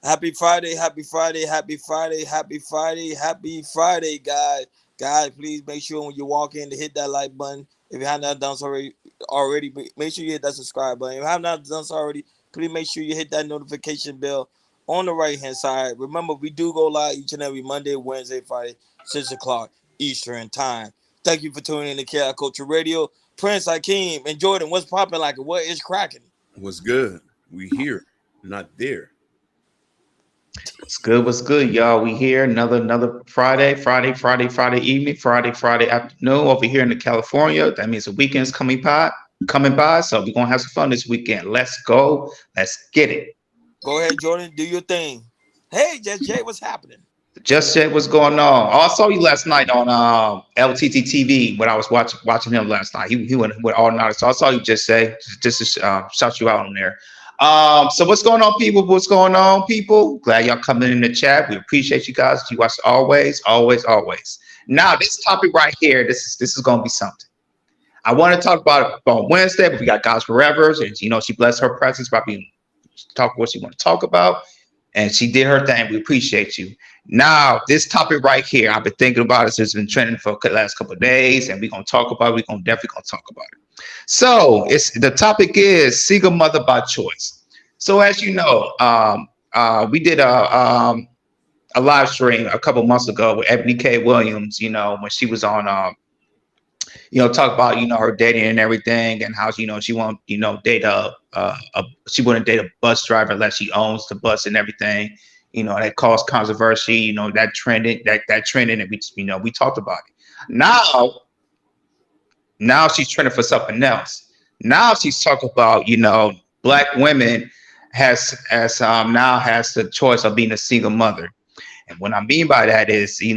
Happy Friday, happy Friday, happy Friday, happy Friday, happy Friday, guys. Guys, please make sure when you walk in to hit that like button. If you have not done so already, make sure you hit that subscribe button. If you have not done so already, please make sure you hit that notification bell on the right hand side. Remember, we do go live each and every Monday, Wednesday, Friday, 6 o'clock Eastern time. Thank you for tuning in to Chaos Culture Radio. Prince Hakeem and Jordan, what's popping like? What is cracking? What's good? We here, not there. What's good? What's good, y'all? We here another Friday evening, Friday afternoon over here in the California. That means the weekend's coming by. So we're gonna have some fun this weekend. Let's go. Let's get it. Go ahead, Jordan. Do your thing. Hey, Just Jay, what's happening? Just said what's going on. Oh, I saw you last night on LTT TV when I was watching him last night. He went all night. So I saw you just say just to shout you out on there. So what's going on, people? What's going on, people? Glad y'all coming in the chat. We appreciate you guys. You watch always. Now this topic right here, this is gonna be something. I want to talk about it on Wednesday, but we got God's Forever, and she blessed her presence by being talk what she want to talk about, and she did her thing. We appreciate you. Now this topic right here, I've been thinking about it. It's been trending for the last couple of days, and we're gonna talk about it. We're definitely gonna talk about it. So the topic is single mother by choice. So as you know, we did a live stream a couple months ago with Ebony K. Williams. When she was on, talk about her dating and everything, and how she won't date she wouldn't date a bus driver unless she owns the bus and everything. That caused controversy. That trended, and we talked about it. Now she's trending for something else. Now she's talking about black women now has the choice of being a single mother. And what I mean by that is, she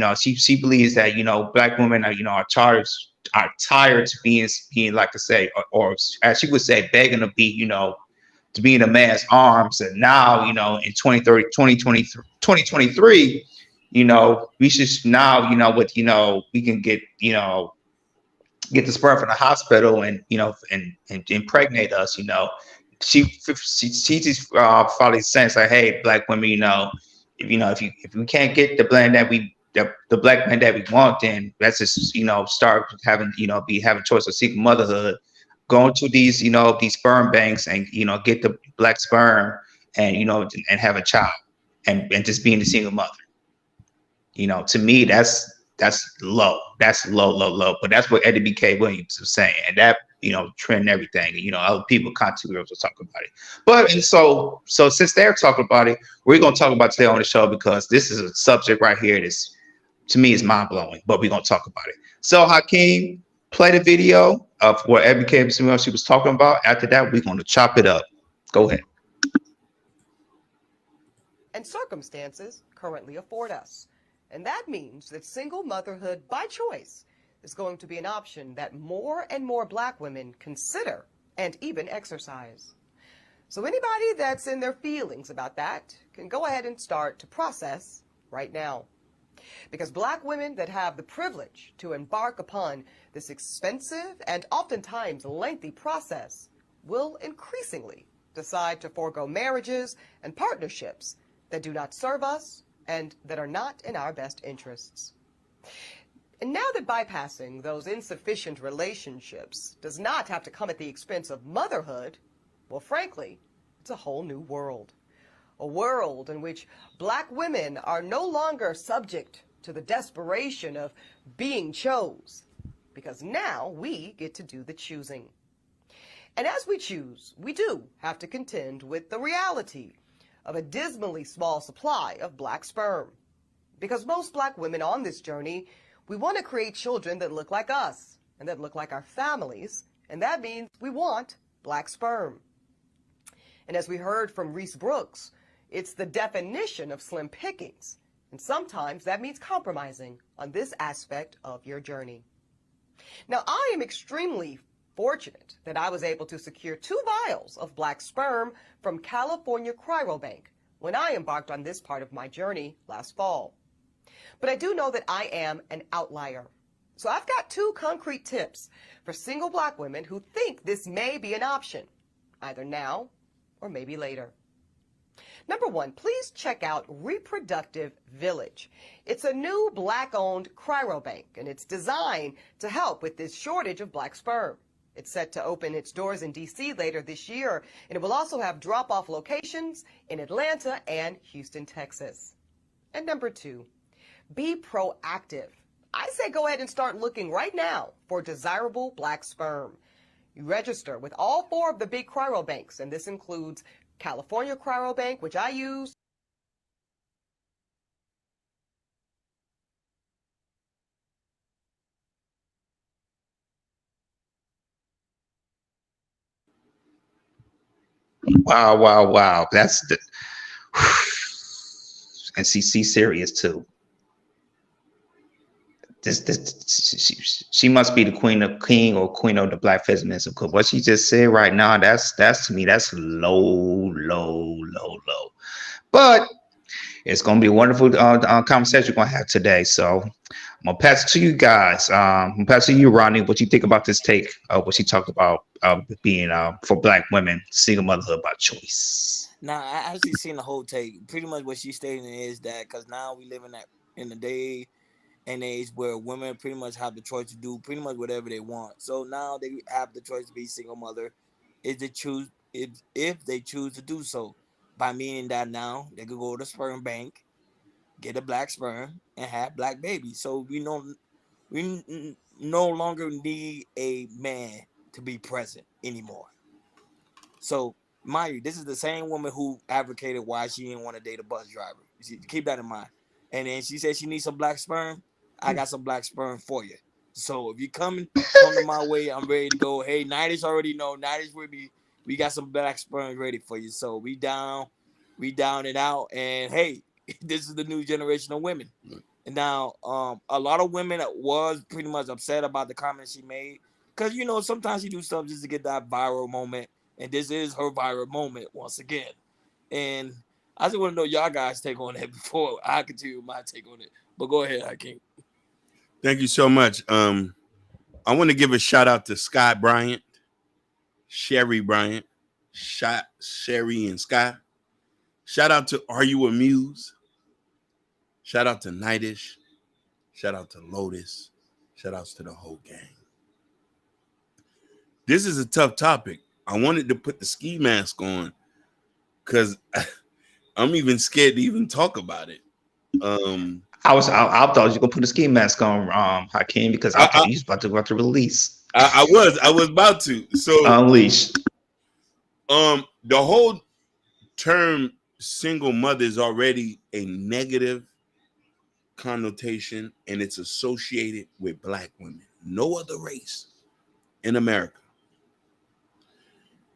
believes that black women are tired to being like to say, or as she would say, begging to be to be in a man's arms. And now in 2023, we should now we can get the sperm from the hospital and and impregnate us. She just probably saying like, hey, black women, if we can't get the blend that the black man that we want, then let's just start having having choice of seeking motherhood, going to these these sperm banks and get the black sperm and and have a child and just being a single mother. To me, that's low. That's low. But that's what Eddie B.K. Williams was saying, and that trend and everything. Other people, content creators, will talk about it. But and so since they're talking about it, we're gonna talk about today on the show because this is a subject right here that's to me is mind blowing. But we're gonna talk about it. So Hakeem, play the video of what Eddie B.K. Williams she was talking about. After that, we're gonna chop it up. Go ahead. And circumstances currently afford us. And that means that single motherhood by choice is going to be an option that more and more black women consider and even exercise. So anybody that's in their feelings about that can go ahead and start to process right now. Because black women that have the privilege to embark upon this expensive and oftentimes lengthy process will increasingly decide to forego marriages and partnerships that do not serve us and that are not in our best interests. And now that bypassing those insufficient relationships does not have to come at the expense of motherhood, well, frankly, it's a whole new world. A world in which black women are no longer subject to the desperation of being chose, because now we get to do the choosing. And as we choose, we do have to contend with the reality of a dismally small supply of black sperm. Because most black women on this journey, we want to create children that look like us and that look like our families, and that means we want black sperm. And as we heard from Reese Brooks, it's the definition of slim pickings, and sometimes that means compromising on this aspect of your journey. Now, I am extremely fortunate that I was able to secure 2 vials of black sperm from California Cryobank when I embarked on this part of my journey last fall. But I do know that I am an outlier. So I've got 2 concrete tips for single black women who think this may be an option, either now or maybe later. Number one, please check out Reproductive Village. It's a new Black-owned cryobank, and it's designed to help with this shortage of Black sperm. It's set to open its doors in D.C. later this year, and it will also have drop-off locations in Atlanta and Houston, Texas. And number two, be proactive. I say go ahead and start looking right now for desirable Black sperm. You register with all 4 of the big cryobanks, and this includes California Cryobank, which I use. Wow, wow, wow. That's the and she's serious too. She must be the king or queen of the Black feminism. Because what she just said right now, that's to me, that's low. But it's gonna be a wonderful conversation we're gonna have today. So I'm gonna pass it to you guys. I'm gonna pass it to you, Ronnie. What you think about this take of what she talked about being for Black women, single motherhood by choice? Now, I actually seen the whole take. Pretty much what she's stating is that because now we live in the day and age where women pretty much have the choice to do pretty much whatever they want. So now they have the choice to be single mother if they choose to do so. By meaning that now they could go to the sperm bank, get a Black sperm, and have Black babies. So we no longer need a man to be present anymore. So, mind you, this is the same woman who advocated why she didn't want to date a bus driver. Keep that in mind. And then she said she needs some Black sperm. I got some Black sperm for you. So if you come to my way, I'm ready to go. Hey, 90s already know. 90s with me. We got some Black sperm ready for you. So we down and out. And hey, this is the new generation of women. And now, a lot of women was pretty much upset about the comments she made. Because, sometimes she do stuff just to get that viral moment. And this is her viral moment once again. And I just want to know y'all guys' take on that before I continue my take on it. But go ahead, Hakeem. Thank you so much. I want to give a shout out to Scott Bryant, Sherry Bryant, Sherry and Scott. Shout out to Are You a Muse? Shout out to Nightish. Shout out to Lotus. Shout outs to the whole gang. This is a tough topic. I wanted to put the ski mask on because I'm even scared to even talk about it. I thought you were gonna put a ski mask on, Hakeem, because I thought you was about to release. I was about to. So Unleash. The whole term single mother is already a negative connotation, and it's associated with Black women, no other race in America.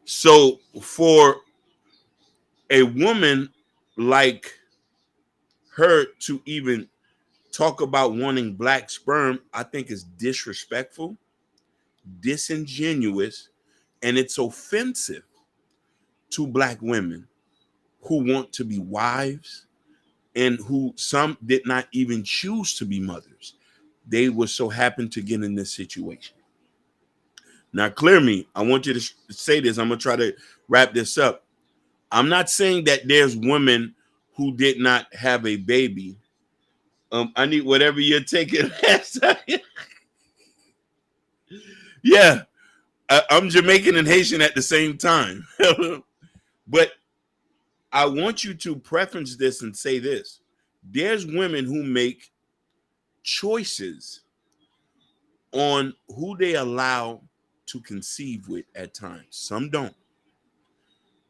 So for a woman like her to even talk about wanting Black sperm, I think is disrespectful, disingenuous, and it's offensive to Black women who want to be wives and who some did not even choose to be mothers. They were so happen to get in this situation. Now, clear me. I want you to say this. I'm going to try to wrap this up. I'm not saying that there's women who did not have a baby. I need whatever you're taking. Yeah, I'm Jamaican and Haitian at the same time. But I want you to preference this and say this. There's women who make choices on who they allow to conceive with at times. Some don't.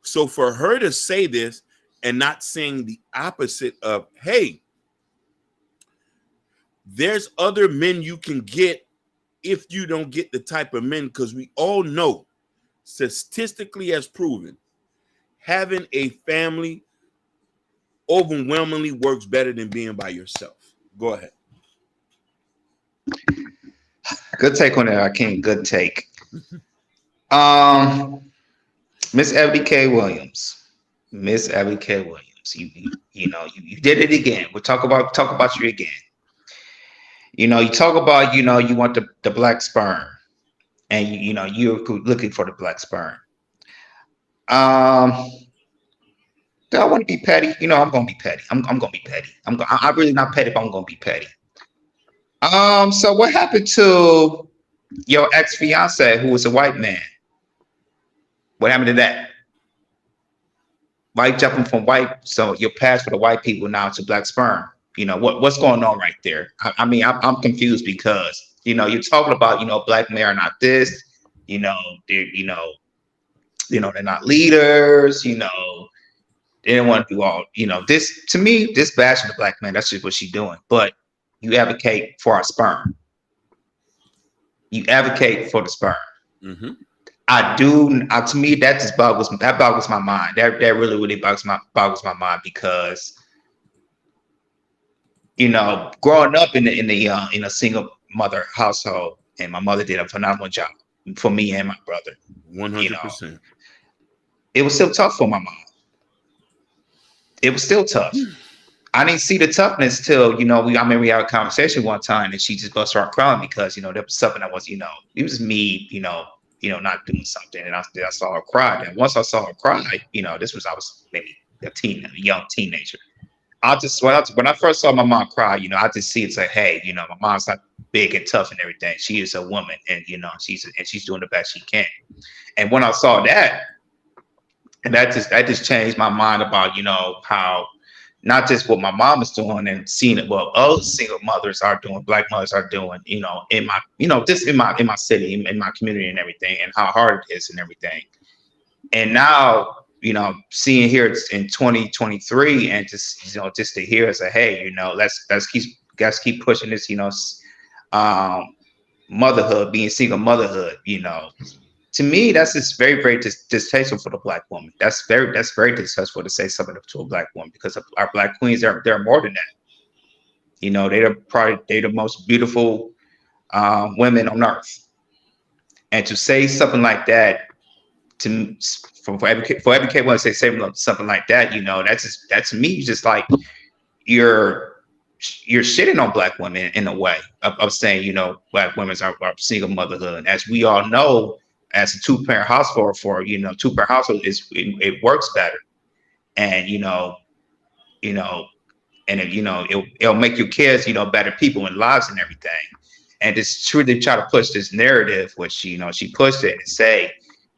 So for her to say this and not saying the opposite of, hey, there's other men you can get if you don't get the type of men, because we all know, statistically as proven, having a family overwhelmingly works better than being by yourself. Go ahead. Good take on that, Hakeem. Good take. Miss Ebony K. Williams. Miss Ebony K. Williams. You did it again. We'll talk about you again. You talk about, you want the Black sperm, and you're looking for the Black sperm. The Do I want to be petty? I'm gonna be petty. I'm gonna be petty. I'm really not petty, but I'm gonna be petty. So what happened to your ex fiance who was a white man? What happened to that? Why you jumping from white? So your past for the white people now to black sperm. What's going on right there? I mean, I'm confused because you're talking about black men are not this. You know, they're they're not leaders. They didn't want to do all this. To me, this bashing the black man, that's just what she's doing. But you advocate for our sperm. You advocate for the sperm. Mm-hmm. I do. To me, that boggles my mind. That really boggles my mind because growing up in a single mother household, and my mother did a phenomenal job for me and my brother. 100%. It was still tough for my mom. It was still tough. I didn't see the toughness till I remember we had a conversation one time, and she just bust start crying because there was something that was it was me not doing something, and I saw her cry. And once I saw her cry, this was I was maybe a young teenager. When I first saw my mom cry, I just see it's like, hey, my mom's not big and tough and everything. She is a woman, and she's doing the best she can. And when I saw that, and that just changed my mind about how not just what my mom is doing and seeing it, what other single mothers are doing, black mothers are doing, in my just in my city, in my community and everything, and how hard it is and everything. And now seeing here it's in 2023, and just to hear and say, hey, let's keep pushing this, um motherhood, being single motherhood, to me, that's just very, very distasteful for the black woman. That's very distasteful to say something to a black woman, because our black queens they're more than that. They're the most beautiful women on earth, and to say something like that to for every K one say something like that, that's to me just like you're you're shitting on black women in a way of saying, black women are single motherhood. As we all know, as a two-parent household two-parent household it works better. And, you know, and it'll make your kids, better people and lives and everything. And it's true they try to push this narrative, which, she pushed it and say,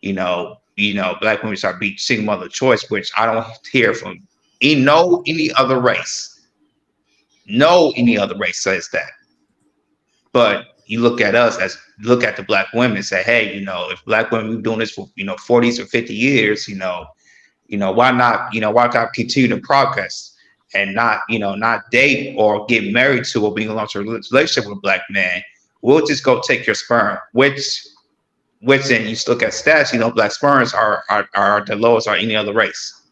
black women should be single mother choice, which I don't hear from any other race. No, any other race says that. But you look at us as look at the black women and say, hey, if black women have been doing this for 40s or 50 years, why not continue to progress and not date or get married to or being in a long-term relationship with a black man. We'll just go take your sperm, which then you look at stats, black sperms are the lowest or any other race.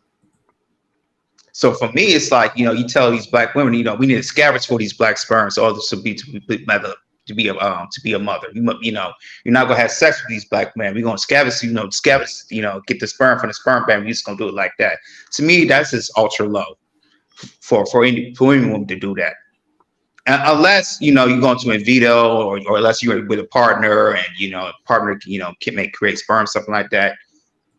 So for me, it's like, you tell these black women, we need to scavenge for these black sperms, or to be a mother. You're not gonna have sex with these black men. We're gonna scavenge, get the sperm from the sperm bank. We're just gonna do it like that. To me, that's just ultra low for any woman to do that. Unless you're going to a veto, or unless you're with a partner and partner can create sperm, something like that,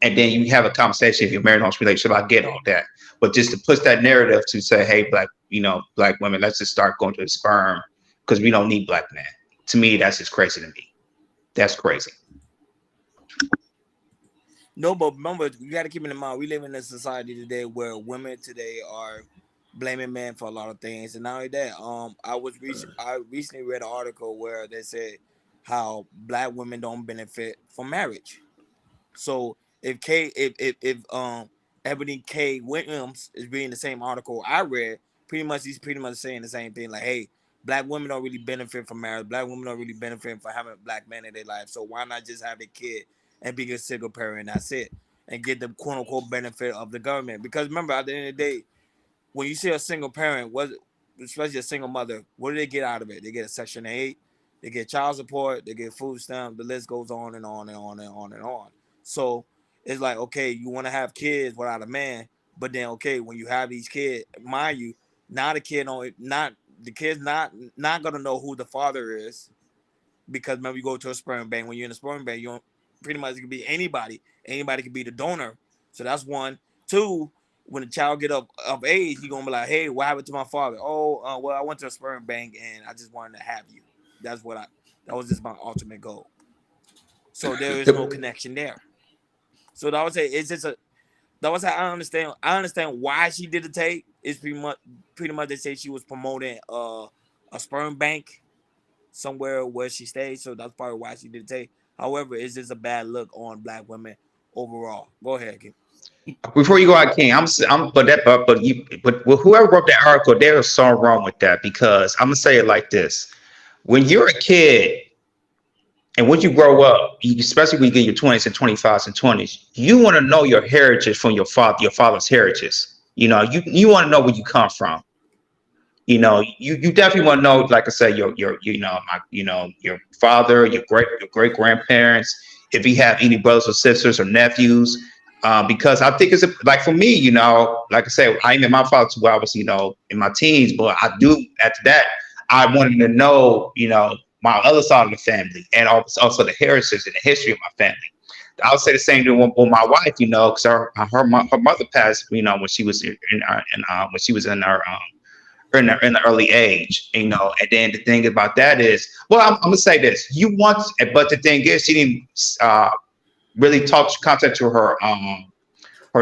and then you have a conversation if you're married in a relationship. I get all that, but just to push that narrative to say, hey, black women, let's just start going to the sperm because we don't need black men. To me, that's just crazy to me. That's crazy. No, but remember, you got to keep in mind, we live in a society today where women today are blaming men for a lot of things, and not only that, I recently read an article where they said how black women don't benefit from marriage. So if Ebony K Williams is reading the same article I read, pretty much he's pretty much saying the same thing. Like, hey, black women don't really benefit from marriage. Black women don't really benefit from having black men in their life. So why not just have a kid and be a single parent, and that's it, and get the quote unquote benefit of the government? Because remember, at the end of the day, when you see a single parent, especially a single mother, what do they get out of it? They get a Section 8, they get child support, they get food stamp. The list goes on and on and on and on and on. So it's like, okay, you want to have kids without a man, but then okay, when you have these kids, mind you, now the kid's not gonna know who the father is, because remember, you go to a sperm bank. When you're in a sperm bank, you don't, pretty much it can be anybody. Anybody can be the donor. So that's one. Two, when the child get up of age, he gonna be like, hey, what happened to my father? Oh, well, I went to a sperm bank and I just wanted to have you. That's what I. That was just my ultimate goal. So there is no connection there. So that would say it's just a. That was how I understand. I understand why she did the tape. It's pretty much they say she was promoting a sperm bank somewhere where she stayed. So that's probably why she did the tape. However, it's just a bad look on black women overall. Go ahead, Kim. Before you go out, King, but that, but whoever wrote that article, they were so wrong with that because I'm gonna say it like this: when you're a kid and when you grow up, especially when you get in your 20s and 25s and 20s, you want to know your heritage from your father's heritage. You want to know where you come from. You definitely want to know, like I said, your father, your great grandparents, if you have any brothers or sisters or nephews, because I think like for me, like I said, I ain't met my father till I was, in my teens, but I do after that, I wanted to know, my other side of the family and also the heritage and the history of my family. I would say the same thing with my wife, because her mother passed, when she was when she was in her in the early age, and then the thing about that is, well, I'm gonna say this: but the thing is, she didn't really contact to her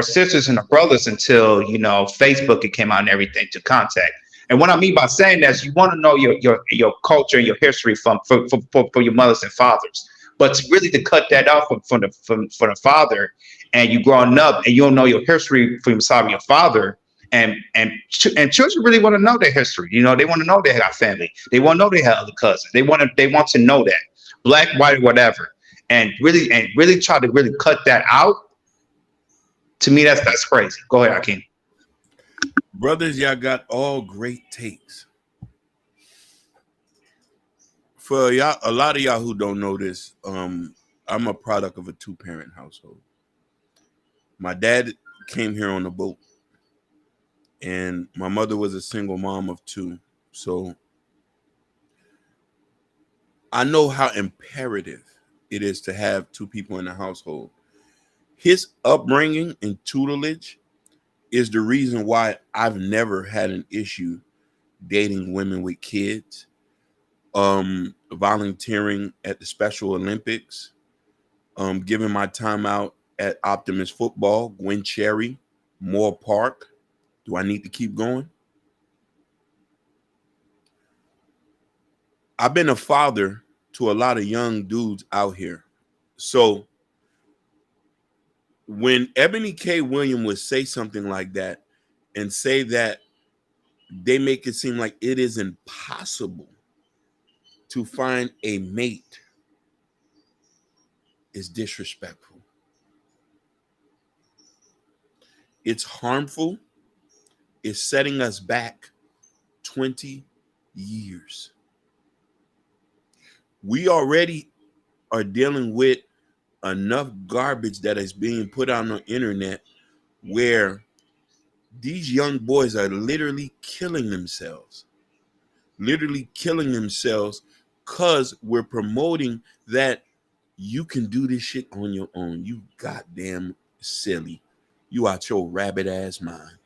sisters and her brothers until Facebook it came out and everything to contact. And what I mean by saying that is you want to know your culture and your history for your mothers and fathers, but really to cut that off from the father, and you growing up and you don't know your history from your father, and children really want to know their history. They want to know they have family. They want to know they have other cousins. They want to know that, black, white, whatever, and really try to really cut that out. To me, that's crazy. Go ahead, Akeem. Brothers, y'all got all great takes. For y'all, a lot of y'all who don't know this, I'm a product of a two-parent household. My dad came here on a boat, and my mother was a single mom of two. So I know how imperative it is to have two people in the household. His upbringing and tutelage is the reason why I've never had an issue dating women with kids, volunteering at the Special Olympics, giving my time out at Optimus Football, Gwen Cherry, Moore Park. Do I need to keep going? I've been a father to a lot of young dudes out here. So when Ebony K. Williams would say something like that and say that they make it seem like it is impossible to find a mate is disrespectful. It's harmful. It's setting us back 20 years. We already are dealing with enough garbage that is being put on the internet where these young boys are literally killing themselves because we're promoting that you can do this shit on your own. You goddamn silly. You out your rabbit ass mind.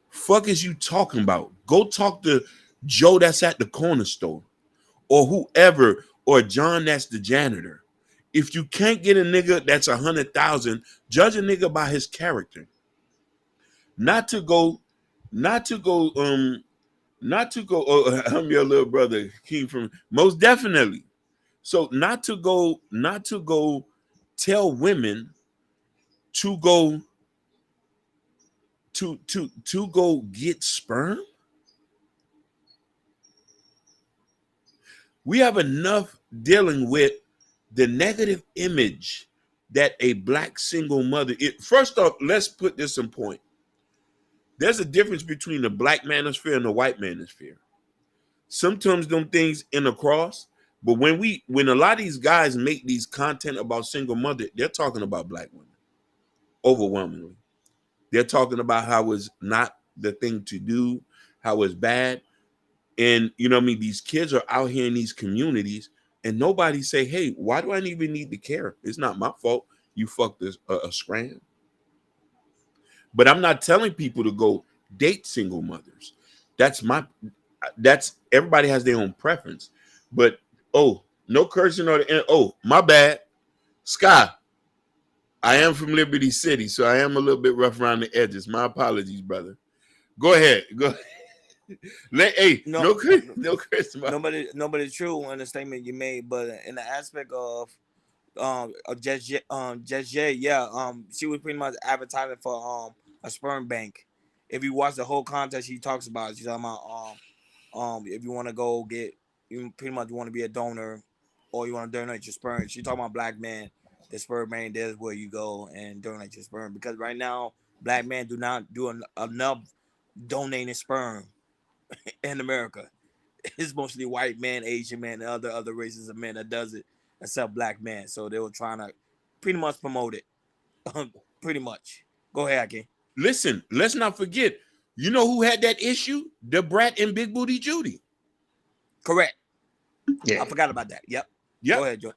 Fuck is you talking about? Go talk to Joe that's at the corner store or whoever, or John that's the janitor. If you can't get a nigga that's 100,000, judge a nigga by his character. Not to go. Oh, I'm your little brother, King from most definitely. So not to go tell women to go to go get sperm. We have enough dealing with the negative image that a black single mother first off, let's put this in point. There's a difference between the black manosphere and the white manosphere. Sometimes them things intercross, but when a lot of these guys make these content about single mother, they're talking about black women overwhelmingly. They're talking about how it's not the thing to do, how it's bad. And you know what I mean? These kids are out here in these communities and nobody say, hey, why do I even need to care? It's not my fault you fucked a scram. But I'm not telling people to go date single mothers. That's my that's everybody has their own preference. But oh, no cursing or the oh, my bad. Sky, I am from Liberty City, so I am a little bit rough around the edges. My apologies, brother. Go ahead. Go ahead. Hey, No, no curse, no curse. nobody true in the statement you made, but in the aspect of Just Jay, yeah, she was pretty much advertising for a sperm bank. If you watch the whole contest, she talks about it. She's talking about if you want to go get, you pretty much want to be a donor, or you want to donate your sperm. She talking about black men. The sperm bank, there's where you go and donate your sperm, because right now black men do not do enough donating sperm in America. It's mostly white men, Asian men, and other races of men that does it, except black men. So they were trying to pretty much promote it. Pretty much. Go ahead, King. Listen, let's not forget. You know who had that issue? The Brat and Big Booty Judy. Correct. Yeah. I forgot about that. Yep. Yep. Go ahead, Joy.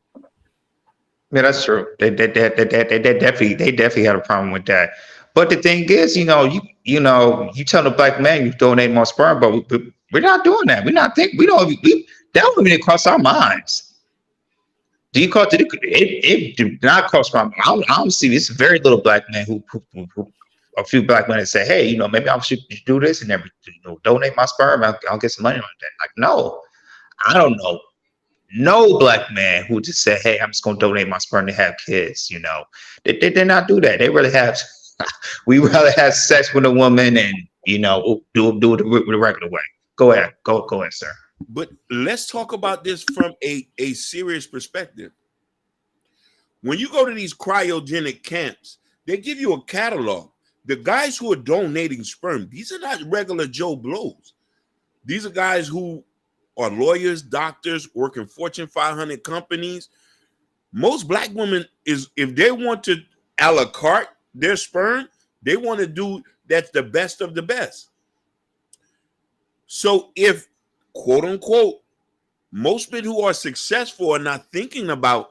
Yeah, that's true. They definitely had a problem with that. But the thing is, you tell a black man you donate more sperm, but we're not doing that. We're not think we don't that don't even cross our minds. Do you call it did not cross my mind. I don't see this very little black man who a few black men that say, hey, maybe I should do this and everything, donate my sperm, I'll get some money on that. Like, no, I don't know no black man who just said, hey, I'm just going to donate my sperm to have kids. They did not do that. They really have, we rather have sex with a woman and, do it the regular way. Go ahead. Go ahead, sir. But let's talk about this from a serious perspective. When you go to these cryogenic camps, they give you a catalog. The guys who are donating sperm, these are not regular Joe Blows. These are guys who are lawyers, doctors, working Fortune 500 companies. Most black women if they want to a la carte their sperm, they want to do that's the best of the best. So if, quote unquote, most men who are successful are not thinking about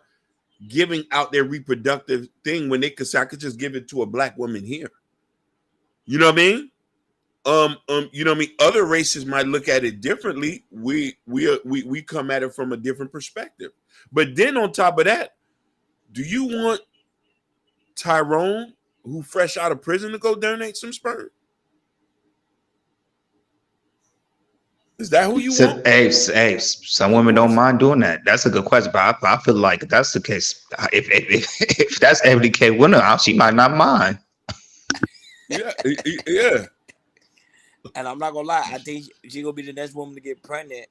giving out their reproductive thing when they could say, I could just give it to a black woman here. You know what I mean? You know what I mean? Other races might look at it differently. We come at it from a different perspective. But then on top of that, do you want Tyrone, who fresh out of prison, to go donate some sperm? Is that who you want? Hey, some women don't mind doing that. That's a good question, but I feel like if that's the case, if that's Ebony K. Winner, she might not mind. Yeah. And I'm not gonna lie, I think she gonna be the next woman to get pregnant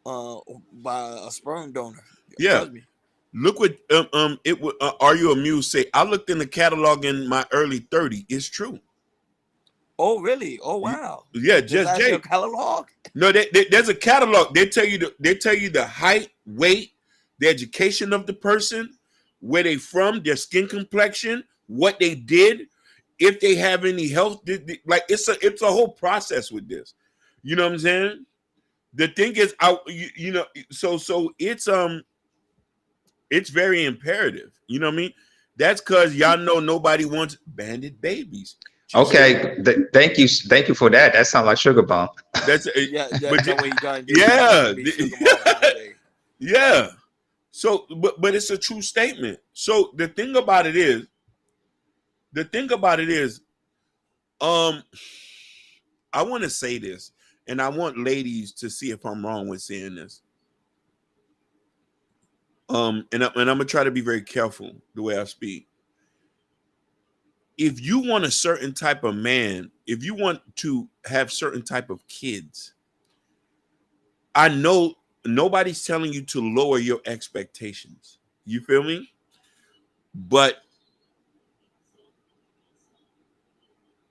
by a sperm donor. Yeah. Trust me. Look what it would Are You Amused say, I looked in the catalog in my early 30s. It's true. Oh really? Oh wow. Yeah, Just Jay. Catalog? No, there's a catalog. They tell you the height, weight, the education of the person, where they from, their skin complexion, what they did, if they have any health. Like it's a whole process with this. You know what I'm saying? The thing is, so it's very imperative. You know what I mean? That's because y'all know nobody wants banded babies. Okay, thank you for that. That sounds like Sugar Bomb. That's yeah. So, but it's a true statement. So the thing about it is, I want to say this, and I want ladies to see if I'm wrong with saying this. And I'm gonna try to be very careful the way I speak. If you want a certain type of man, if you want to have certain type of kids, I know nobody's telling you to lower your expectations. You feel me? But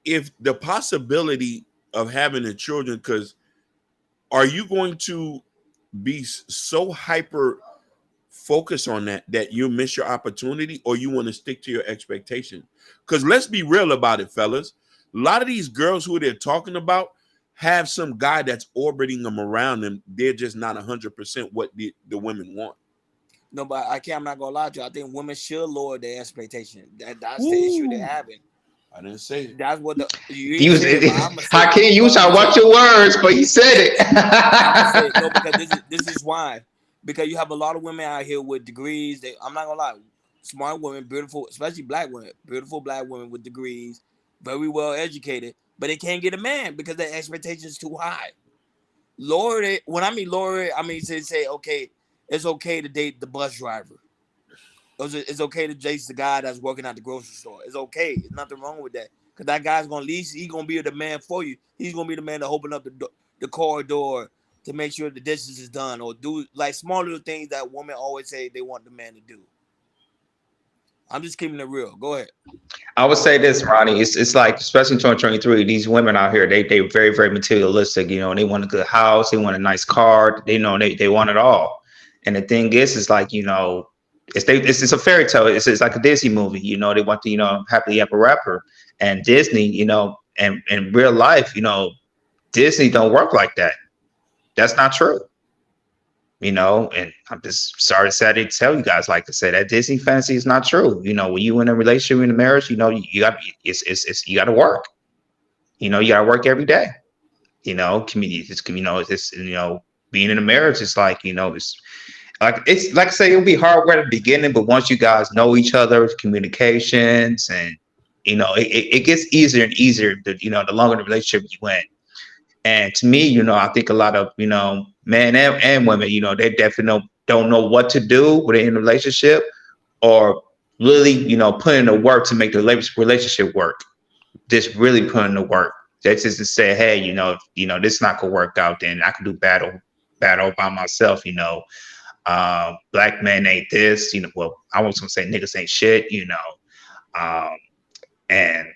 if the possibility of having a children, because are you going to be so hyper focused on that you miss your opportunity, or you want to stick to your expectation? Because let's be real about it, fellas. A lot of these girls who they're talking about have some guy that's orbiting them around them. They're just not 100% what the women want. No, but I'm not gonna lie to you. I think women should lower their expectation. That's the issue they're having. I didn't say it. That's what the you He ain't was say it, but I'm gonna say it. Hakeem, you was But I'm trying gonna to say watch it. your words, but he said I'm gonna say it. it. No, because this is why. Because you have a lot of women out here with degrees. I'm not gonna lie, smart women, beautiful, especially black women, beautiful black women with degrees, very well educated, but they can't get a man because their expectations too high. Lower it. When I mean lower it, I mean say okay, it's okay to date the bus driver. It's okay to date the guy that's working at the grocery store. It's okay. There's nothing wrong with that. Cause that guy's gonna least he's gonna be the man for you. He's gonna be the man to open up the corridor to make sure the dishes is done or do like small little things that women always say they want the man to do. I'm just keeping it real. Go ahead. I would say this, Ronnie. It's like, especially in 2023, these women out here, they very, very materialistic. You know, they want a good house, they want a nice car, they know they want it all. And the thing is like, you know, it's a fairy tale. It's like a Disney movie. You know, they want the, you know, happily ever after. And Disney, you know, and in real life, you know, Disney don't work like that. That's not true. You know, and I'm just sorry to say to tell you guys, like I said, that Disney fantasy is not true. You know, when you in a relationship, in a marriage, you know, you got it's you got to work. You know, you got to work every day. You know, community, it's, you know, it's, you know, being in a marriage is like, you know, it's like I say, it'll be hard work at the beginning, but once you guys know each other, communications, and you know, it gets easier and easier. You know, the longer the relationship you went. And to me, you know, I think a lot of, you know, men and women, you know, they definitely don't know what to do with in a relationship, or really, you know, put in the work to make the relationship work. Just really put in the work. That's just to say, hey, you know, this not gonna work out, then I can do battle by myself, you know. Black men ain't this, you know, well, I was gonna say niggas ain't shit, you know. And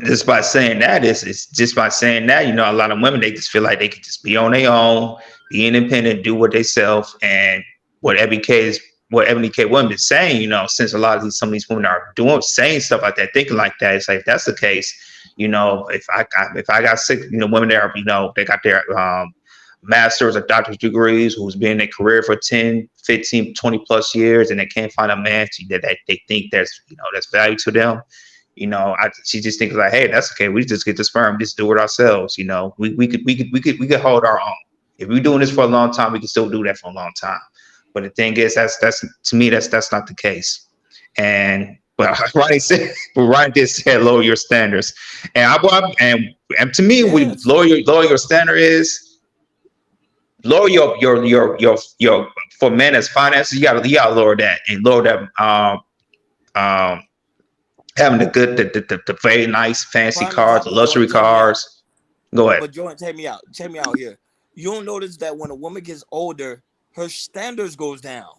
just by saying that, it's just by saying that, you know, a lot of women, they just feel like they can just be on their own, be independent, do what they self. And what every case, what Ebony K. Women is saying, you know, since a lot of some of these women are doing, saying stuff like that, thinking like that, it's like, if that's the case, you know, if I got sick, you know, women there, you know, they got their master's or doctor's degrees, who's been in their career for 10, 15, 20 plus years, and they can't find a man that they think there's, you know, that's value to them. You know, she just thinks like, hey, that's okay. We just get the sperm, just do it ourselves. You know, we could hold our own. If we're doing this for a long time, we can still do that for a long time. But the thing is, that's to me, that's not the case. And but Ronnie said, but Ronnie did say lower your standards, and and to me, we Yes. lower your standard is lower your for men as finances. You gotta lower that and lower that um having the very nice fancy Prime cars, the example, Jordan, luxury check me out. cars. Go ahead. But Jordan, take me out. Check me out here. You don't notice that when a woman gets older, her standards goes down.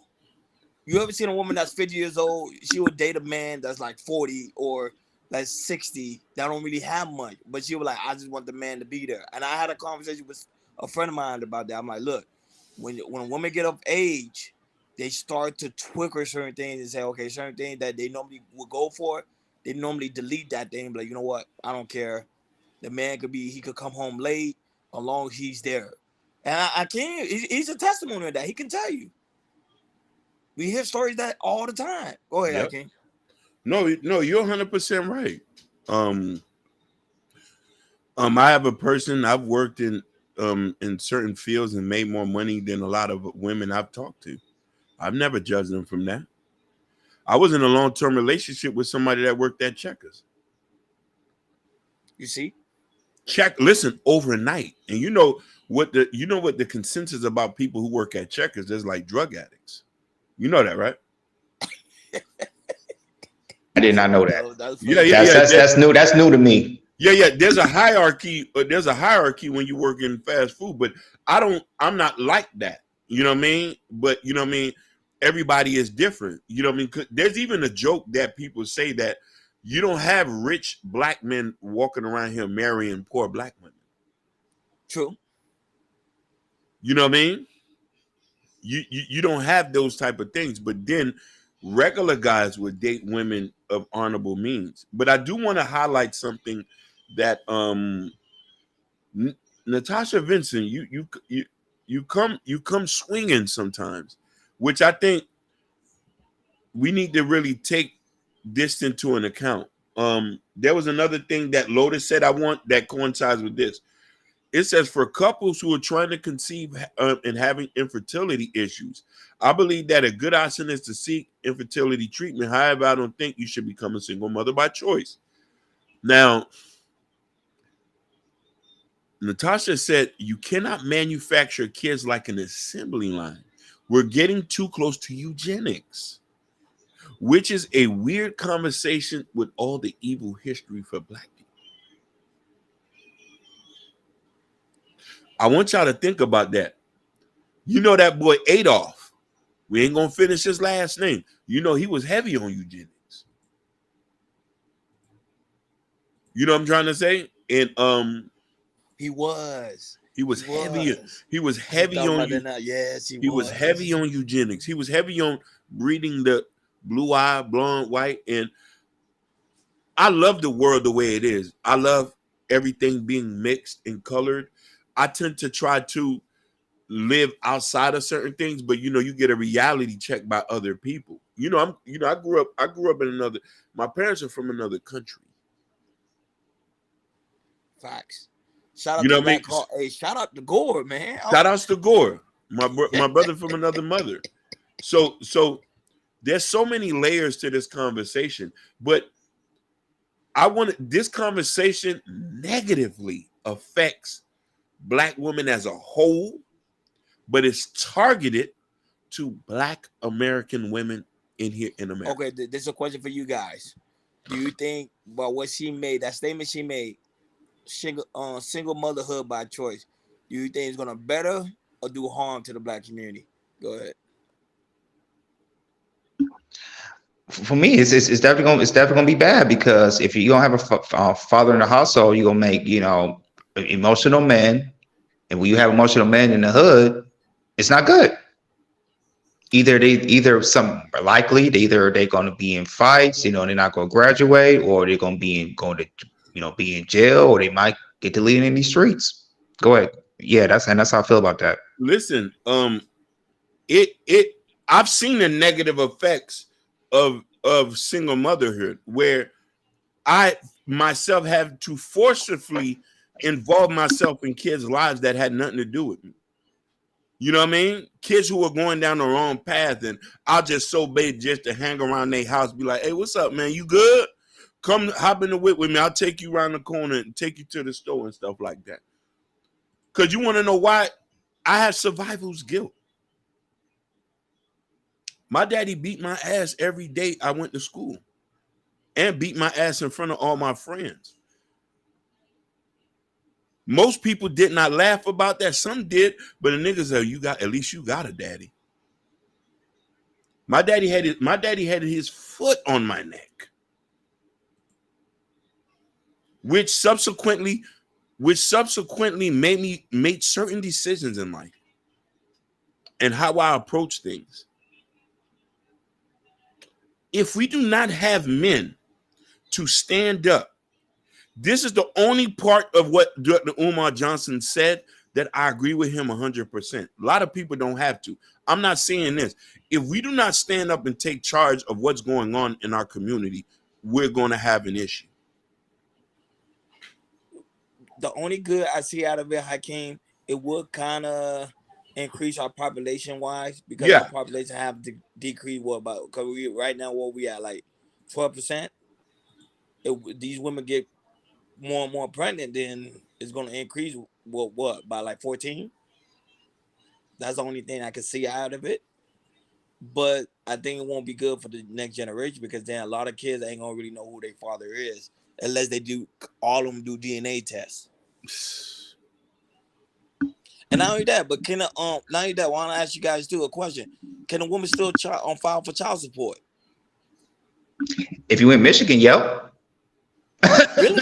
You ever seen a woman that's 50 years old? She would date a man that's like 40 or like 60 that don't really have much, but she was like, I just want the man to be there. And I had a conversation with a friend of mine about that. I'm like, look, when a woman get of age, they start to twicker certain things and say, okay, certain things that they normally would go for, they normally delete that thing. But like, you know what? I don't care. The man he could come home late, as long as he's there. And I can't. He's a testimony of that. He can tell you. We hear stories that all the time. Go ahead, Yep. Hakeem. No, you're 100% right. Um, I have a person I've worked in certain fields and made more money than a lot of women I've talked to. I've never judged them from that. I was in a long-term relationship with somebody that worked at Checkers. You see? Listen, overnight. And you know what the consensus about people who work at Checkers is, like drug addicts. You know that, right? I did not know that. That's Yeah, funny. yeah, yeah. That's new. That's new to me. Yeah, yeah. There's a hierarchy. There's a hierarchy when you work in fast food, but I'm not like that. You know what I mean? But you know what I mean. Everybody is different. You know what I mean? 'Cause there's even a joke that people say that you don't have rich black men walking around here marrying poor black women. True. You know what I mean? You don't have those type of things. But then regular guys would date women of honorable means. But I do want to highlight something that Natasha Vincent, you come swinging sometimes, which I think we need to really take this into an account. There was another thing that Lotus said I want that coincides with this. It says for couples who are trying to conceive and having infertility issues, I believe that a good option is to seek infertility treatment. However, I don't think you should become a single mother by choice. Now, Natasha said you cannot manufacture kids like an assembly line. We're getting too close to eugenics, which is a weird conversation with all the evil history for Black people. I want y'all to think about that. You know that boy Adolf. We ain't gonna finish his last name. You know he was heavy on eugenics. You know what I'm trying to say? And He was. he was He heavy. was. He was I just heavy thought on about you. that now. Yes, He was heavy on eugenics. He was heavy on breeding the blue eye, blonde, white, and I love the world the way it is. I love everything being mixed and colored. I tend to try to live outside of certain things, but you know, you get a reality check by other people. I grew up in another, my parents are from another country. Facts. Shout You out know to what I mean? Black Hawk. Hey, shout out to Gore, man. Shout outs to Gore, my brother from another mother. So there's so many layers to this conversation, but I want this conversation negatively affects Black women as a whole, but it's targeted to Black American women in here in America. Okay, this is a question for you guys. Do you think about what she made, that statement she made, single motherhood by choice, do you think it's gonna better or do harm to the Black community? Go ahead. For me, it's definitely gonna be bad because if you don't have a father in the household, you're gonna make emotional men, and when you have emotional men in the hood, it's not good. Either some likely they're going to be in fights, they're not going to graduate, or they're going to be in jail, or they might get deleted in these streets. Go ahead. Yeah, that's how I feel about that. Listen, it I've seen the negative effects of single motherhood where I myself have to forcefully involve myself in kids' lives that had nothing to do with me. You know what I mean? Kids who are going down the wrong path, and I'll just so bad just to hang around their house, be like, "Hey, what's up, man? You good? Come hop in the whip with me. I'll take you around the corner and take you to the store and stuff like that." Because you want to know why? I have survival's guilt. My daddy beat my ass every day I went to school, and beat my ass in front of all my friends. Most people did not laugh about that. Some did, but the niggas said, at least you got a daddy. My daddy had his foot on my neck, which subsequently made me make certain decisions in life and how I approach things. If we do not have men to stand up, this is the only part of what Dr. Umar Johnson said that I agree with him 100%. A lot of people don't have to. I'm not saying this. If we do not stand up and take charge of what's going on in our community, we're going to have an issue. The only good I see out of it, Hakeem, it would kind of increase our population wise because our Yeah. population have decreased about because we right now what we at like 12%. These women get more and more pregnant, then it's going to increase what by like 14. That's the only thing I can see out of it. But I think it won't be good for the next generation because then a lot of kids ain't gonna really know who their father is unless they do all of them do DNA tests. And not only that, but not only that, I want to ask you guys too a question: can a woman still on file for child support? If you in Michigan, yo. Really?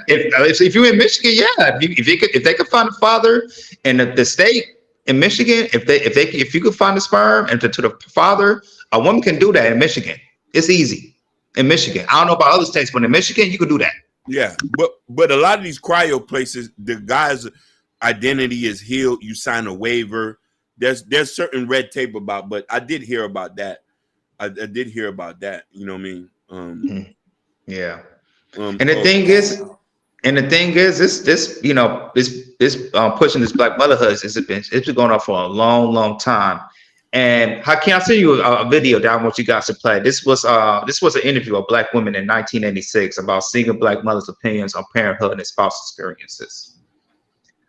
if you in Michigan, yeah. If they could find a father in the state in Michigan, if you could find a sperm and to the father, a woman can do that in Michigan. It's easy in Michigan. I don't know about other states, but in Michigan, you can do that. Yeah, but a lot of these cryo places, the guy's identity is healed. You sign a waiver. There's certain red tape about, but I did hear about that. I did hear about that. You know what I mean? Yeah. And the Oh, thing is, this pushing this black motherhood it's been going on for a long time. And how can I send you a video that I want you guys to play? This was an interview of black women in 1986 about single black mothers' opinions on parenthood and spouse experiences.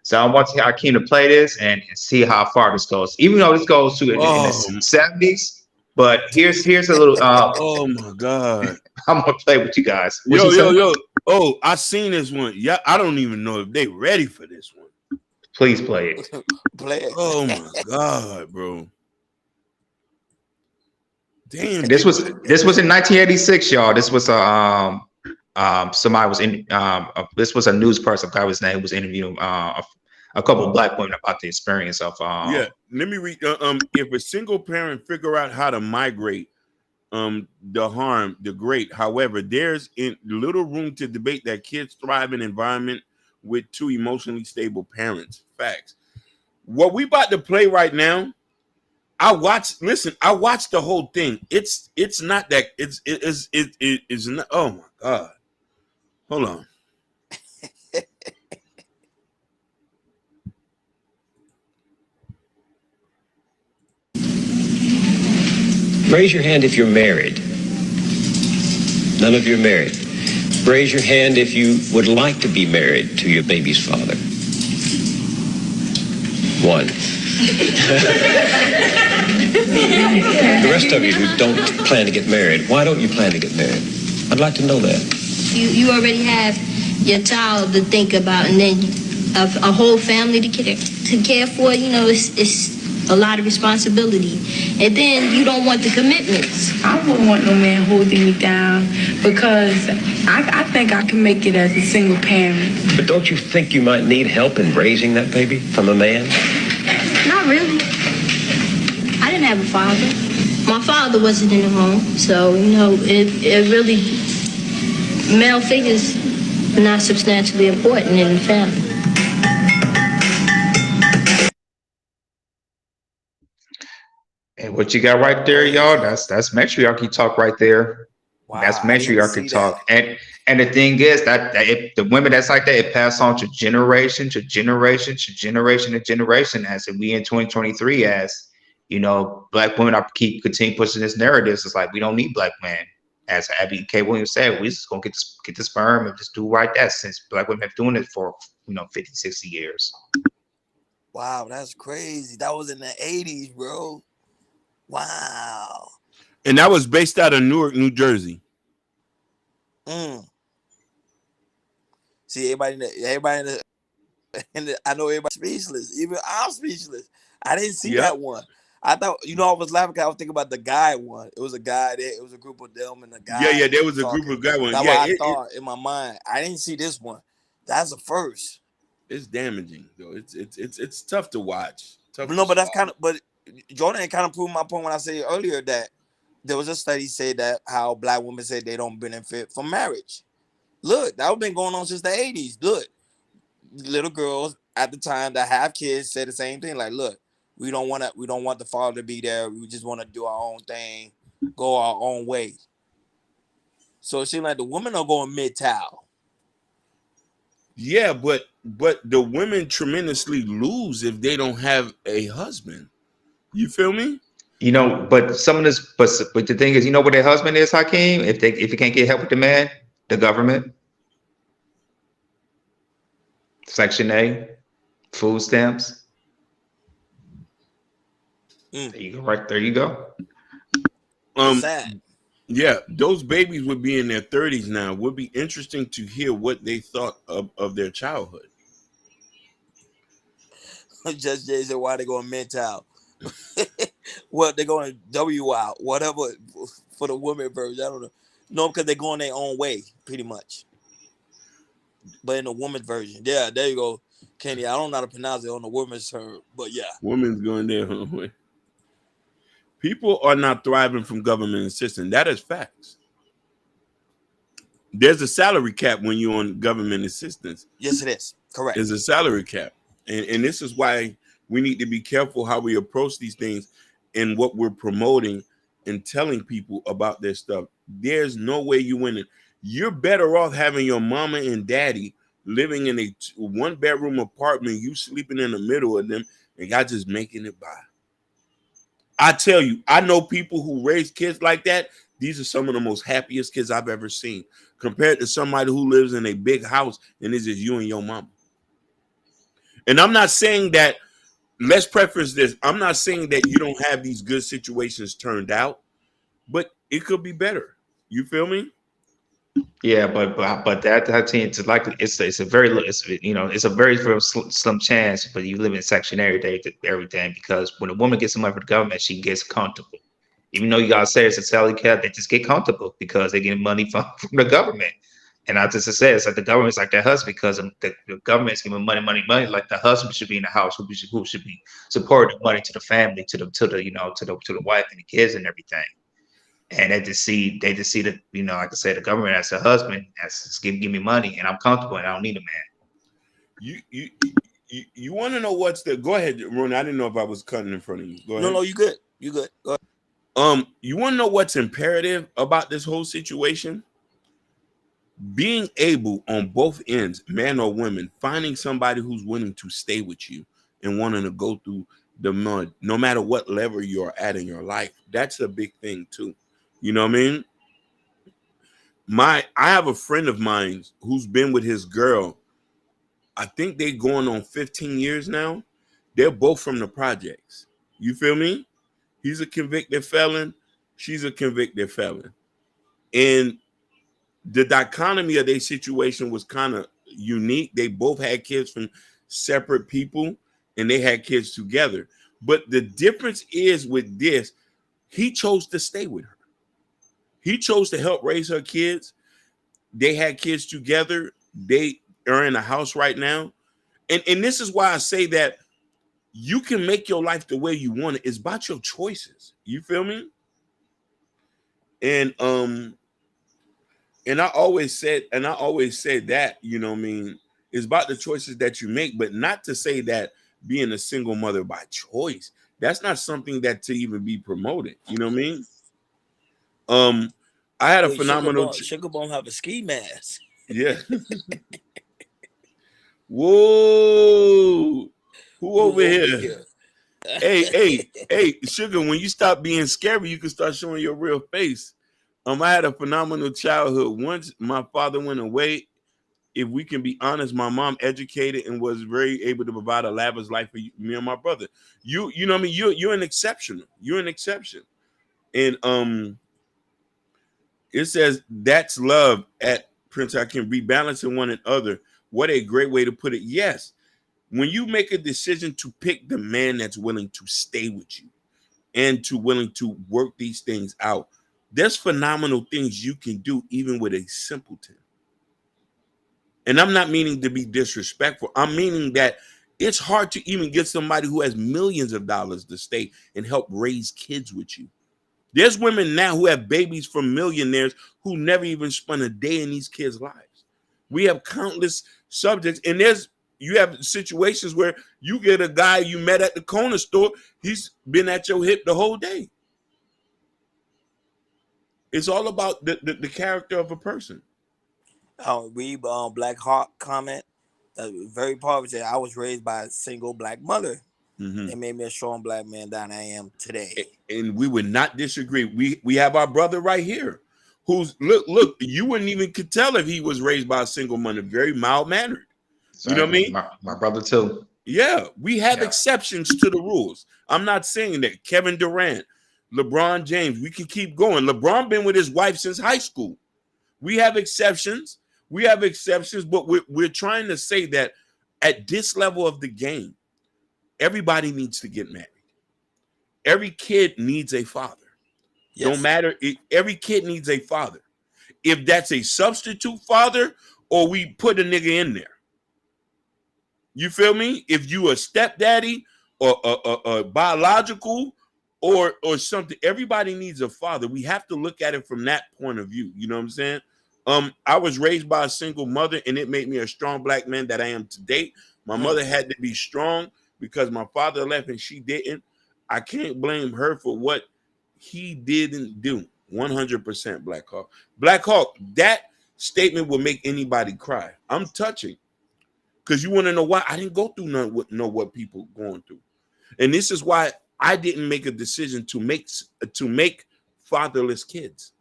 So I want Hakeem to play this and see how far this goes. Even though this goes to in the oh, 70s, but here's a little. oh my God. I'm gonna play with you guys. What Yo, you yo, say? yo. Oh, I seen this one. Yeah, I don't even know if they ready for this one. Please play it. Play it. Oh my God, bro. Damn. And this was in 1986, y'all. This was somebody was in this was a news person. Guy his name was interviewing a couple of black women about the experience of Yeah, let me read. If a single parent figure out how to migrate, the harm, the great. However, there's little room to debate that kids thrive in environment with two emotionally stable parents. Facts. What we about to play right now, I watched the whole thing. It's not that it's not. Oh my God. Hold on. Raise your hand if you're married. None of you are married. Raise your hand if you would like to be married to your baby's father. One. The rest of you who don't plan to get married, why don't you plan to get married? I'd like to know that. You already have your child to think about, and then a whole family to care for. You know, it's a lot of responsibility, and then you don't want the commitments. I wouldn't want no man holding me down because I think I can make it as a single parent. But don't you think you might need help in raising that baby from a man? Not really. I didn't have a father. My father wasn't in the home, so you know it really male figures are not substantially important in the family. And what you got right there, y'all, that's matriarchy talk right there. Wow, That's I didn't matriarchy see talk. that. And the thing is that the women that's like that, it passed on to generation to generation to generation to generation. As we in 2023, as you know, black women are continue pushing this narrative. It's like we don't need black men. As Abby K. Williams said, we just gonna get the sperm and just do right that, since black women have been doing it for 50, 60 years. Wow, that's crazy. That was in the 80s, bro. Wow. And that was based out of Newark, New Jersey. See, everybody I know everybody speechless. Even I'm speechless. I didn't see that one. I thought, I was laughing because I was thinking about the guy one. It was a guy there. It was a group of them and a guy. Yeah, there was a group of guy one. That's what I thought in my mind. I didn't see this one. That's the first. It's damaging though. It's tough to watch. But that's kind of. But Jordan kind of proved my point when I said earlier that there was a study said that how black women said they don't benefit from marriage. Look, that was been going on since the 80s. Look, little girls at the time that have kids said the same thing. Like, look, we don't want the father to be there. We just want to do our own thing, go our own way. So it seems like the women are going mid-towel. Yeah, but the women tremendously lose if they don't have a husband. You feel me? But some of this, but the thing is, what their husband is, Hakeem? If you can't get help with the man, the government, Section 8, food stamps. There you go. Right there, you go. Sad. Yeah, those babies would be in their 30s now. Would be interesting to hear what they thought of their childhood. Just Jay said, why they going mid-towel? Well, they're going W out, whatever for the women version. I don't know. No, because they're going their own way, pretty much. But in the woman's version, yeah, there you go, Kenny. I don't know how to pronounce it on the woman's term, but yeah, women's going their own way. People are not thriving from government assistance. That is facts. There's a salary cap when you're on government assistance. Yes, it is. Correct. There's a salary cap, and this is why we need to be careful how we approach these things and what we're promoting and telling people about their stuff. There's no way you win it. You're better off having your mama and daddy living in a 1-bedroom apartment, you sleeping in the middle of them, and y'all just making it by. I tell you, I know people who raise kids like that. These are some of the most happiest kids I've ever seen, compared to somebody who lives in a big house and it's just you and your mama. And I'm not saying that, let's preface this, I'm not saying that you don't have these good situations turned out, but it could be better. You feel me? Yeah, but that team, it's like it's a very it's, it's a very slim chance. But you live in Section 8 everything, because when a woman gets some money from the government, she gets comfortable. Even though you gotta say it's a salary cap, they just get comfortable because they get money from the government. And I just said it's like the government's like their husband, because the government's giving money. Like the husband should be in the house, who should be supporting the money to the family, to the wife and the kids and everything. And they just see that, like I said, the government as a husband, as just give me money and I'm comfortable and I don't need a man. You want to know what's the? Go ahead, Ronnie. I didn't know if I was cutting in front of you. Go ahead. No, you good. You good. Go ahead. You want to know what's imperative about this whole situation? Being able on both ends, man or woman, finding somebody who's willing to stay with you and wanting to go through the mud, no matter what level you're at in your life. That's a big thing too. You know what I mean? I have a friend of mine who's been with his girl. I think they going on 15 years now. They're both from the projects. You feel me? He's a convicted felon. She's a convicted felon. And the dichotomy of their situation was kind of unique. They both had kids from separate people and they had kids together. But the difference is with this, he chose to stay with her. He chose to help raise her kids. They had kids together. They are in a house right now. And this is why I say that you can make your life the way you want it. It's about your choices. You feel me? And I always said that, you know what I mean, it's about the choices that you make, but not to say that being a single mother by choice, that's not something that to even be promoted. You know what I mean? I had a phenomenal Sugar Bone have a ski mask. Yeah. Whoa. Who over here? Hey, Sugar, when you stop being scary, you can start showing your real face. I had a phenomenal childhood. Once my father went away, if we can be honest, my mom educated and was very able to provide a lavish life for me and my brother. You know what I mean? You're an exception. You're an exception. And it says that's love at Prince Hakeem, rebalancing one another. What a great way to put it. Yes. When you make a decision to pick the man that's willing to stay with you and to willing to work these things out, there's phenomenal things you can do even with a simpleton. And I'm not meaning to be disrespectful. I'm meaning that it's hard to even get somebody who has millions of dollars to stay and help raise kids with you. There's women now who have babies from millionaires who never even spent a day in these kids' lives. We have countless subjects, and you have situations where you get a guy you met at the corner store, he's been at your hip the whole day. It's all about the character of a person. Read Black Hawk comment. Very powerful. I was raised by a single black mother. Mm-hmm. It made me a strong black man that I am today. And we would not disagree. We have our brother right here, who's look. You wouldn't even could tell if he was raised by a single mother. Very mild mannered. You know what I mean? My brother too. Yeah, we have exceptions to the rules. I'm not saying that. Kevin Durant, LeBron James, we can keep going. LeBron been with his wife since high school. We have exceptions. But we're trying to say that at this level of the game, everybody needs to get married. Every kid needs a father. Yes. Don't matter. Every kid needs a father. If that's a substitute father or we put a nigga in there. You feel me? If you a stepdaddy or a biological or something, everybody needs a father. We have to look at it from that point of view. You know what I'm saying? I was raised by a single mother, and it made me a strong black man that I am today. My mother had to be strong because my father left and she didn't. I can't blame her for what he didn't do. 100% Black Hawk. Black Hawk, that statement would make anybody cry. I'm touching because you want to know why I didn't go through know what people going through, and this is why I didn't make a decision to make fatherless kids.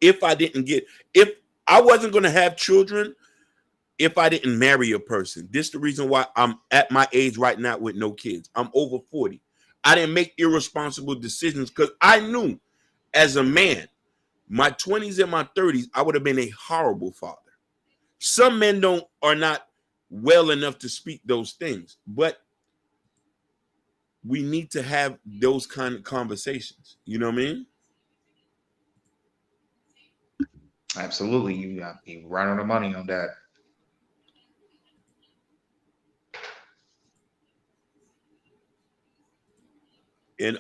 If I wasn't going to have children, if I didn't marry a person, this is the reason why I'm at my age right now with no kids. I'm over 40. I didn't make irresponsible decisions because I knew as a man, my 20s and my 30s, I would have been a horrible father. Some men are not well enough to speak those things, but we need to have those kind of conversations. You know what I mean? Absolutely, you right on the money on that. And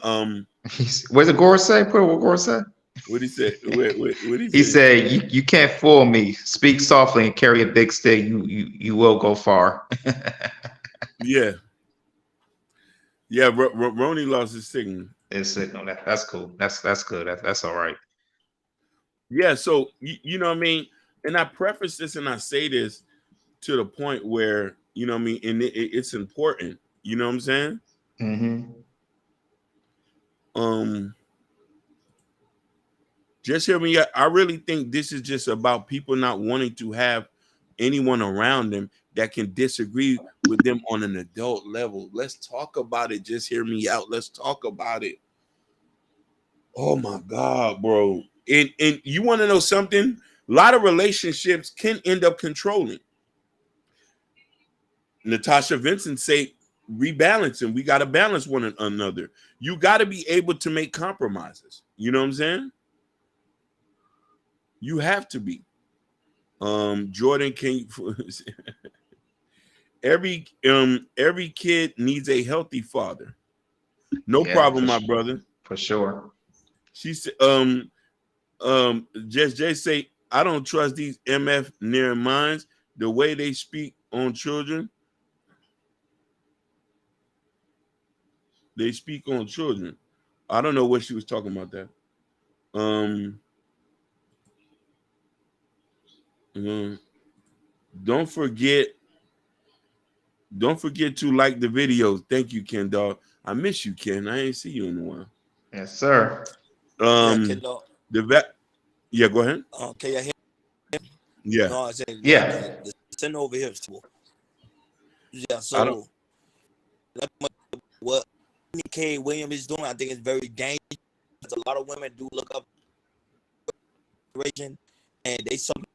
What's it Gore say? Put what Gore said. what he said? What he He say? said, "You can't fool me. Speak softly and carry a big stick. You will go far." Yeah, yeah. Ronnie lost his signal. It's no, that's cool. That's good. That's all right. Yeah, so you know what I mean? And I preface this and I say this to the point where, you know what I mean, and it's important. You know what I'm saying? Mm-hmm. Just hear me out. I really think this is just about people not wanting to have anyone around them that can disagree with them on an adult level. Let's talk about it. Just hear me out. Let's talk about it. Oh my God, bro. And you want to know something? A lot of relationships can end up controlling. Natasha Vincent say rebalancing. We got to balance one another. You got to be able to make compromises. You know what I'm saying? You have to be. Jordan, can you every kid needs a healthy father. No problem, my brother. For sure. She said, just Jay say, I don't trust these MF near minds, the way they speak on children. They speak on children. I don't know what she was talking about that. Don't forget to like the videos. Thank you, Ken dog. I miss you, Ken. I ain't see you in a while. Yes, sir. Yeah, Ken dog. Yeah, go ahead. Can you hear me? Yeah. No, I said Yeah. the send over here. Yeah, so what K. Williams is doing, I think it's very dangerous. A lot of women do look up and they something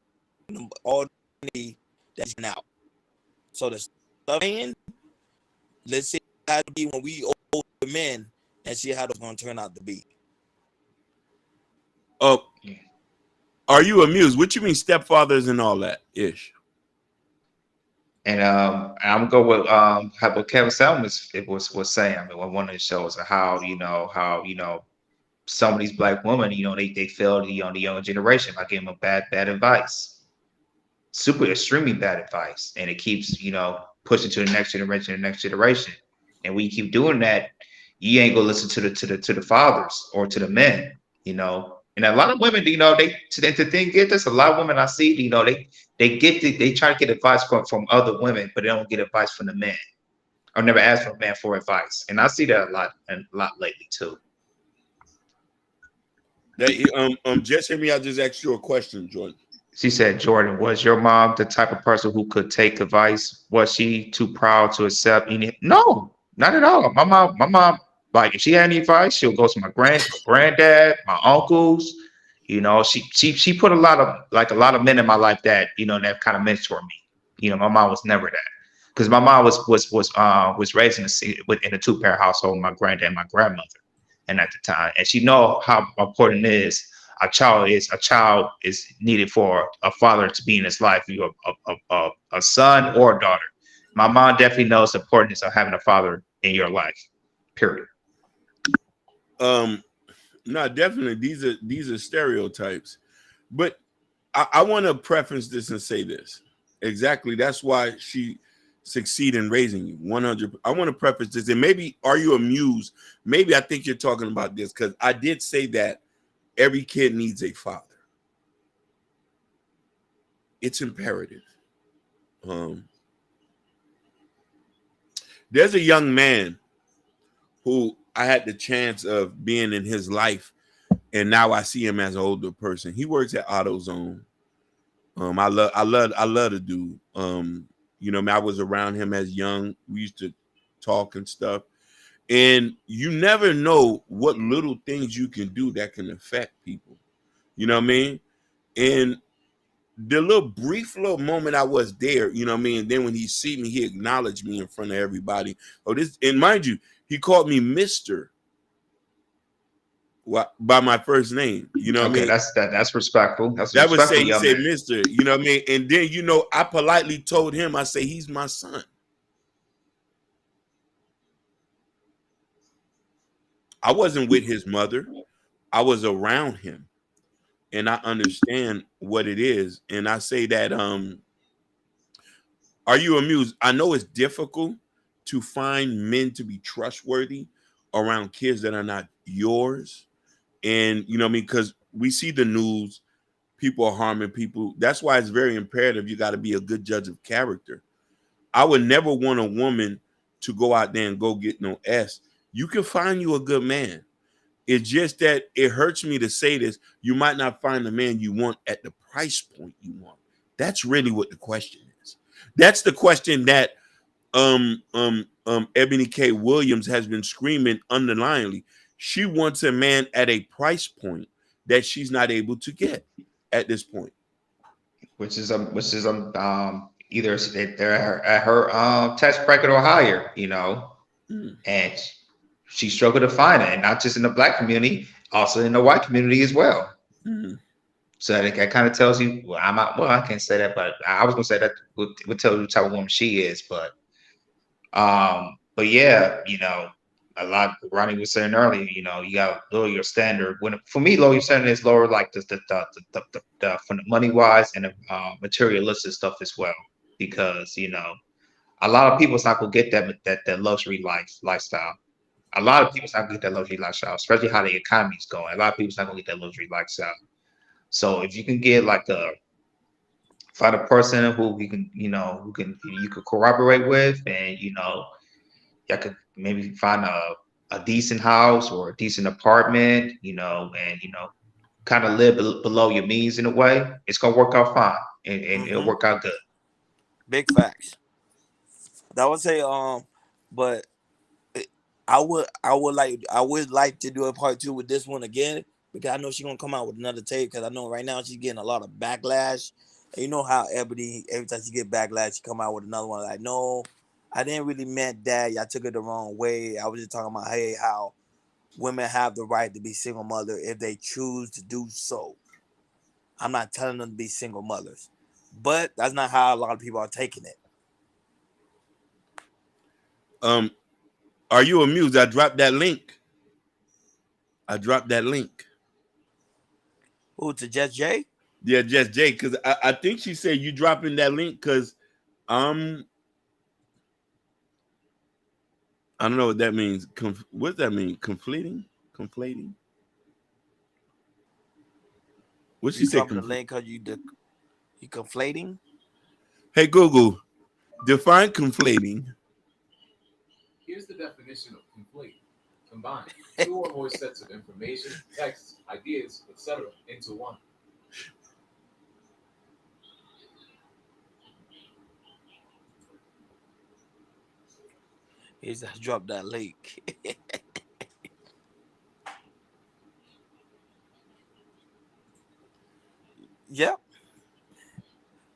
all need that's out. So the stuff in, let's see how to be when we older men and see how it's gonna turn out to be. Oh, are you amused? What you mean stepfathers and all that ish? And I'm gonna go with what Kevin Salmon was saying. I mean, on one of the shows, of how some of these black women, they fail the younger generation by giving them bad advice, extremely bad advice, and it keeps pushing to the next generation. And when you keep doing that, you ain't gonna listen to the fathers or to the men, And a lot of women, the thing get this, a lot of women I see, they try to get advice from other women, but they don't get advice from the men. I've never asked for a man for advice, and I see that a lot lately too. Just hear me. I just asked you a question, Jordan. She said, Jordan, was your mom the type of person who could take advice? Was she too proud to accept any? No, not at all. My mom, like if she had any advice, she'll go to my granddad, my uncles. She put a lot of men in my life that that kind of mentored me. My mom was never that, because my mom was raised in a two-parent household, my granddad and my grandmother, and at the time, and she know how important it is. A child is needed for a father to be in his life, a son or a daughter. My mom definitely knows the importance of having a father in your life. Period. No, definitely these are stereotypes, but I want to preface this and say this exactly. That's why she succeed in raising you 100. I want to preface this, and maybe are you amused? Maybe I think you're talking about this because I did say that every kid needs a father. it's imperative. There's a young man who I had the chance of being in his life, and now I see him as an older person. He works at AutoZone. I love the dude. I was around him as young. We used to talk and stuff. And you never know what little things you can do that can affect people. You know what I mean? And the brief little moment I was there, you know what I mean? And then when he see me, he acknowledged me in front of everybody. And mind you, he called me Mr. By my first name. You know what I Okay, mean? that's respectful. That's a That would say, respectful he young said, man. Mr. You know what I mean? And then, I politely told him, I say, he's my son. I wasn't with his mother. I was around him. And I understand what it is. And I say that, are you amused? I know it's difficult to find men to be trustworthy around kids that are not yours. And, you know what I mean? Because we see the news, people are harming people. That's why it's very imperative. You got to be a good judge of character. I would never want a woman to go out there and go get no S. You can find you a good man. It's just that it hurts me to say this. You might not find the man you want at the price point you want. That's really what the question is. That's the question that Ebony K. Williams has been screaming underlyingly. She wants a man at a price point that she's not able to get at this point. Which is either they're at her tax bracket or higher, and she struggled to find it, and not just in the black community, also in the white community as well. Mm. So that kind of tells you, well, I can't say that, but I was gonna say that would tell you the type of woman she is, but yeah, a lot Ronnie was saying earlier, you got to lower your standard. When for me, lower your standard is lower like the from the money wise and the materialistic stuff as well, because a lot of people's not gonna get that luxury lifestyle. A lot of people's not gonna get that luxury lifestyle, especially how the economy's going. A lot of people's not gonna get that luxury lifestyle. So if you can get find a person who you could corroborate with, and y'all could maybe find a decent house or a decent apartment, and kind of live below your means in a way, it's gonna work out fine, and it'll work out good. Big facts. I would say, but I would like to do a part two with this one again, because I know she's gonna come out with another tape, because I know right now she's getting a lot of backlash. And you know how Ebony, every time she get backlash, she come out with another one like, no, I didn't really meant that. Y'all took it the wrong way. I was just talking about, hey, how women have the right to be single mother if they choose to do so. I'm not telling them to be single mothers, but that's not how a lot of people are taking it. Are you amused? I dropped that link. I dropped that link. Who, to Just Jay? Yeah, Just Jay, because I think she said you dropping that link because I don't know what that means. What does that mean? Conflating? What she You said? dropping the link because you conflating? Hey Google, define conflating. Here's the definition of conflate. Combine two or more sets of information, texts, ideas, etc. into one. He just dropped that link. Yep.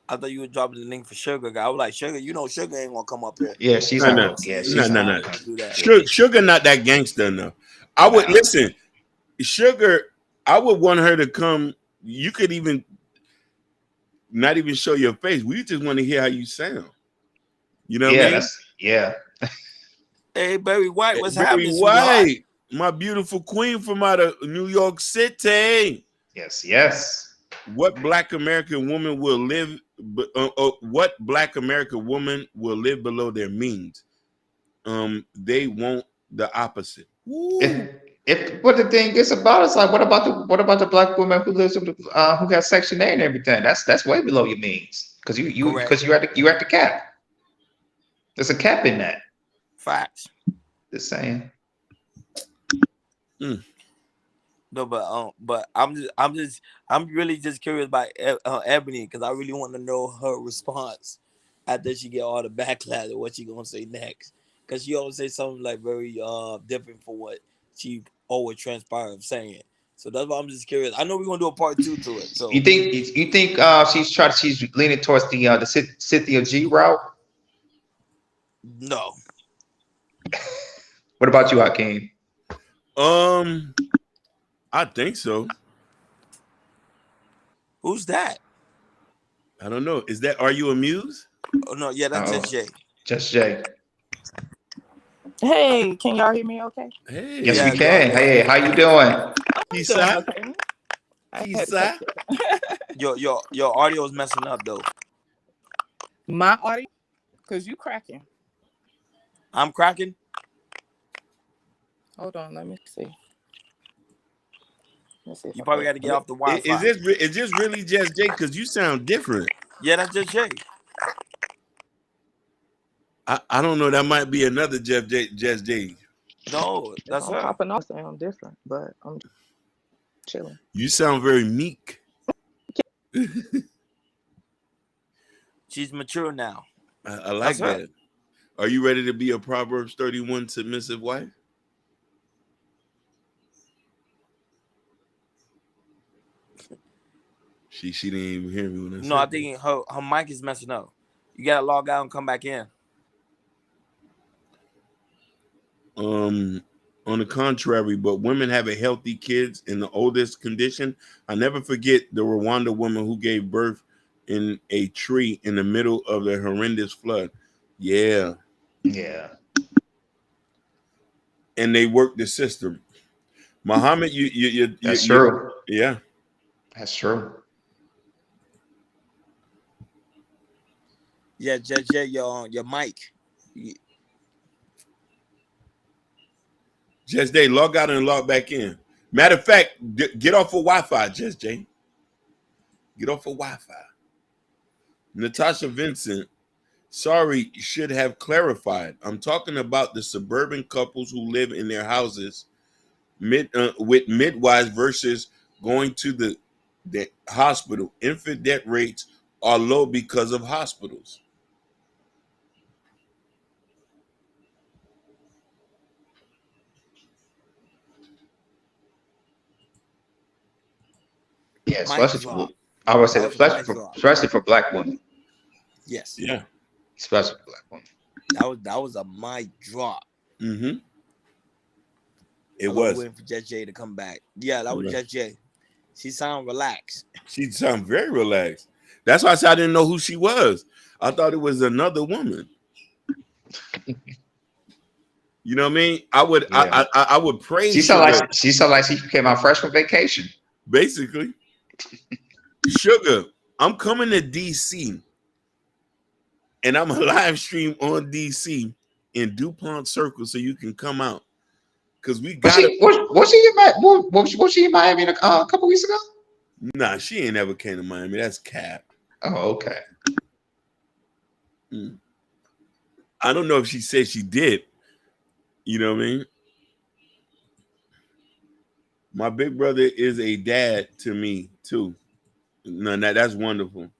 I thought you were dropping the link for Sugar. I was like, Sugar, Sugar ain't gonna come up here. Yeah, she's No, not no, gonna. Yeah, no, she's no, not no. gonna Do that. Sugar not that gangster enough. I would Nah. listen. Sugar, I would want her to come. You could even not even show your face. We just want to hear how you sound. You know what I Yeah, mean? Hey, Barry White, what's Barry happening, sweetheart? White, my beautiful queen from out of New York City. Yes. What Black American woman will live? What Black American woman will live below their means? They want the opposite. Woo. If what the thing is about is like, what about the black woman who lives with who has Section 8 and everything? That's way below your means because Correct. you're at the cap. There's a cap in that. Facts. Just saying. No, but I'm really just curious about Ebony because I really want to know her response after she get all the backlash and what she gonna say next. Because she always say something like very different for what she always transpired of saying. So that's why I'm just curious. I know we're gonna do a part 2 to it. So You think she's leaning towards the Cynthia G route? no, What about you, Hakeem? I think so. who's that? I don't know. Is that Are You Amused? Oh no, yeah, that's just Jay. Just Jay. Hey, can y'all hear me okay? Hey. Yes, Yeah, we can. go Hey, ahead. how you doing? I'm He's doing that. okay. I He's had to that. take Your audio is messing up though. my audio because you cracking. I'm cracking. Hold on, let me see. Let's see if You I probably can. got to get off the Wi-Fi. Is this really just Jake? Because you sound different. Yeah, that's just Jay. I don't know. That might be another Just J. No, If that's I'm her. popping off, sound different, but I'm chilling. You sound very meek. She's mature now. I like That's her. that. Are you ready to be a Proverbs 31 submissive wife? She didn't even hear me when I said No, I that. think her mic is messing up. You gotta log out and come back in. On the contrary, but women have a healthy kids in the oldest condition. I never forget the Rwanda woman who gave birth in a tree in the middle of the horrendous flood. Yeah. Yeah. And they worked the system. Muhammad, That's true. Yeah. That's true. Yeah, Jay, your mic. Just Day, log out and log back in. Matter of fact, get off of Wi-Fi, Just Jay. Get off of Wi-Fi. Natasha Vincent, sorry, should have clarified. I'm talking about the suburban couples who live in their houses with midwives versus going to the hospital. Infant death rates are low because of hospitals. Yeah, Mic especially for, drop. I would say That was a mic drop. especially for black women. Yes. Yeah. Especially for black women. That was a mic drop. Mm-hmm. It Although we was. waiting for Just Jay to come back. Yeah, that was Right. Just Jay. She sound relaxed. She sounded very relaxed. That's why I said I didn't know who she was. I thought it was another woman. You know what I mean? I would Yeah. I would praise She sound like she came out fresh from vacation. basically. Sugar, I'm coming to DC and I'm a live stream on DC in DuPont Circle so you can come out. Because we got it. Was she in Miami a couple weeks ago? Nah, she ain't ever came to Miami. That's cap. Oh, okay. I don't know if she said she did. You know what I mean? My big brother is a dad to me too. No, that's wonderful.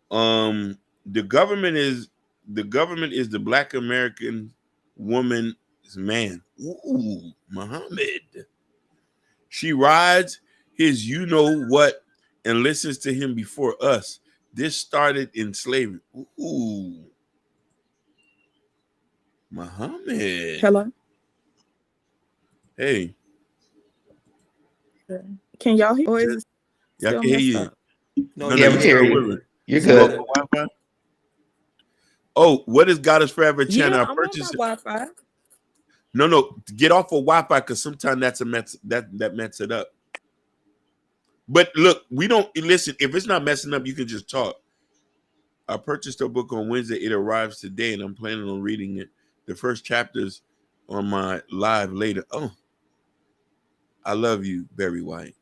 The government is the Black American woman's man. Ooh, Muhammad. She rides his you know what and listens to him before us. This started in slavery. Ooh, Muhammad. Hello. Hey, Can y'all hear? Or is it y'all still can hear messed you. up? No, Yeah, you we hear still you. with me. You're So You good. off the Wi-Fi? Oh, what is God is Forever channel? Yeah, I I'm on purchased my it. Wi-Fi. No, get off of Wi-Fi because sometimes that's a mess that mess it up. But look, we don't listen. If it's not messing up, you can just talk. I purchased a book on Wednesday. It arrives today, and I'm planning on reading it. The first chapters on my live later. Oh, I love you, Barry White.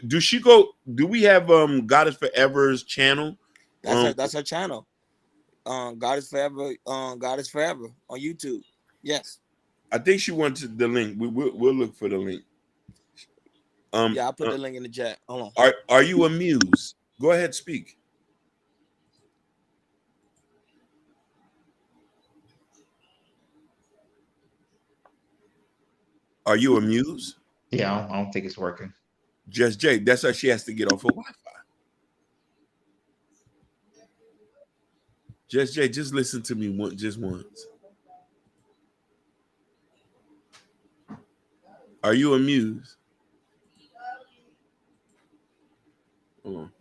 Do she go? Do we have Goddess Forever's channel? That's Um, her channel. God is forever. God is forever on YouTube. Yes. I think she wanted the link. We'll look for the link. Um, Yeah, I put uh, the link in the chat. Hold on. are you amused? Go ahead, speak. Are you amused? Yeah, I don't think it's working. Just Jay. That's why she has to get off of Wi-Fi. Just Jay, just listen to me just once. Are you amused? Hold on.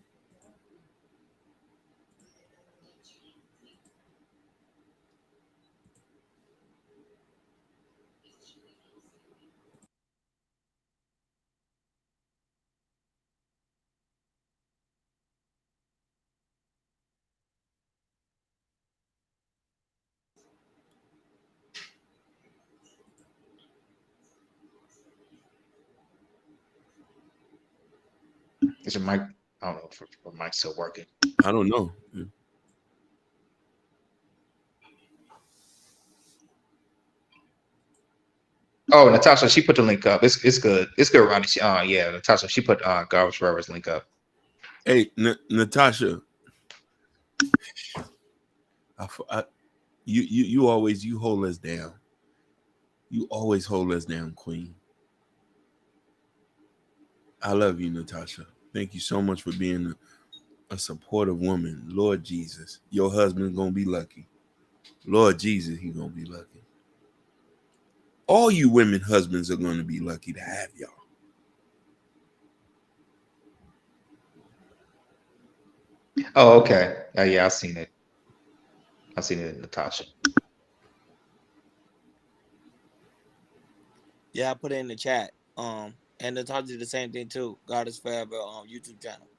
Is your mic? I don't know if your mic's still working. I don't know. Oh, Natasha, she put the link up. It's good. It's good, Ronnie. Yeah, Natasha, she put Garbage Forever's link up. Hey, Natasha, I, you always you hold us down. You always hold us down, Queen. I love you, Natasha. Thank you so much for being a supportive woman. Lord Jesus, your husband's gonna be lucky. Lord Jesus, he's gonna be lucky. All you women husbands are gonna be lucky to have y'all. Oh, okay. Yeah, I've seen it. I've seen it, Natasha. Yeah, I put it in the chat. And the talk to the same thing too. God is forever YouTube channel.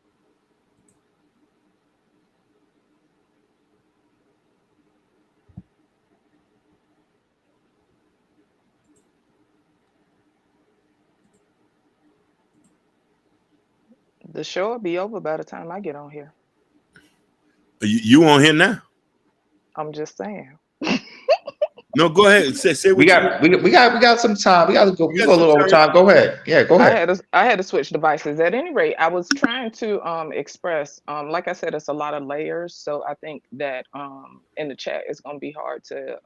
The show will be over by the time I get on here. You on here now? I'm just saying. No, go ahead. Say We what you want. got we got some time. We got to go. You We got go a some little over time. time. Go ahead. Yeah, go ahead. I had to switch devices. At any rate, I was trying to express like I said, it's a lot of layers. So I think that in the chat it's gonna be hard to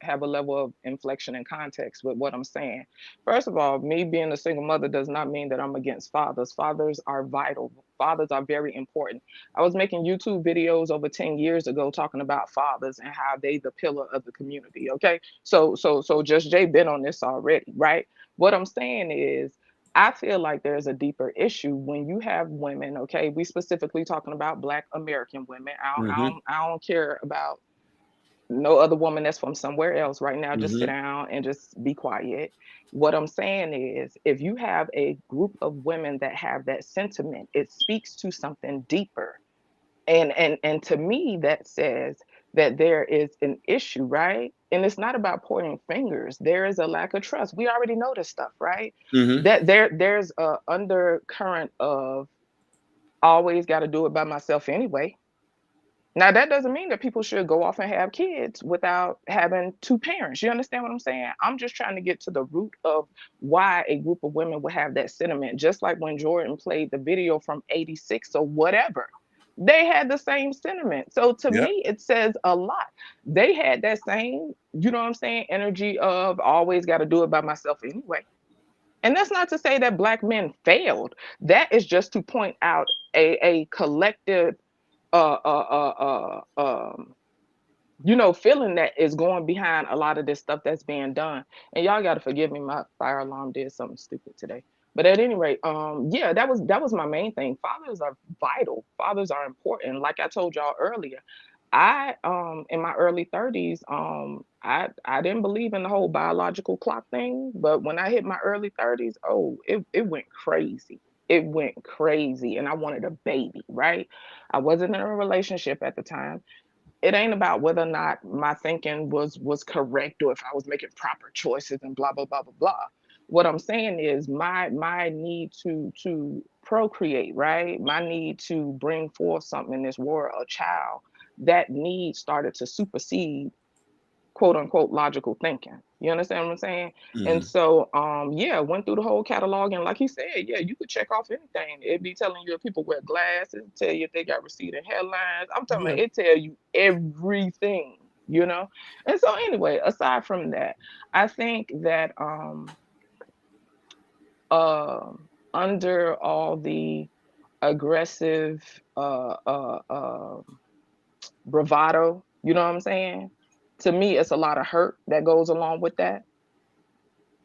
have a level of inflection and context with what I'm saying. First of all, me being a single mother does not mean that I'm against fathers. Fathers are vital. Fathers are very important. I was making YouTube videos over 10 years ago talking about fathers and how they the pillar of the community. Okay. So just Jay been on this already, right? What I'm saying is, I feel like there's a deeper issue when you have women. Okay, we specifically talking about Black American women. Mm-hmm. I don't care about no other woman that's from somewhere else right now. Just sit Mm-hmm. down and just be quiet. What I'm saying is, if you have a group of women that have that sentiment, it speaks to something deeper. And to me that says that there is an issue, right? And it's not about pointing fingers. There is a lack of trust. We already know this stuff, right? Mm-hmm. That there's a undercurrent of always got to do it by myself anyway. Now that doesn't mean that people should go off and have kids without having two parents. You understand what I'm saying? I'm just trying to get to the root of why a group of women would have that sentiment. Just like when Jordan played the video from 86 or whatever, they had the same sentiment. So to Yep. me, it says a lot. They had that same, you know what I'm saying, energy of always got to do it by myself anyway. And that's not to say that Black men failed. That is just to point out a collective feeling that is going behind a lot of this stuff that's being done. And y'all got to forgive me, my fire alarm did something stupid today. But at any rate, yeah, that was my main thing. Fathers are vital. Fathers are important. Like I told y'all earlier, I in my early 30s, I didn't believe in the whole biological clock thing, but when I hit my early 30s, oh, it went crazy. It went crazy, and I wanted a baby, right? I wasn't in a relationship at the time. It ain't about whether or not my thinking was correct or if I was making proper choices and blah blah blah blah blah. What I'm saying is my need to procreate, right? My need to bring forth something in this world, a child, that need started to supersede quote unquote logical thinking. You understand what I'm saying? And Mhm. so yeah, went through the whole catalog, and like he said, yeah, you could check off anything. It'd be telling you if people wear glasses, tell you if they got receding hairlines. I'm talking Yeah. about, it tell you everything, you know? And so anyway, aside from that, I think that under all the aggressive bravado, you know what I'm saying? To me, it's a lot of hurt that goes along with that.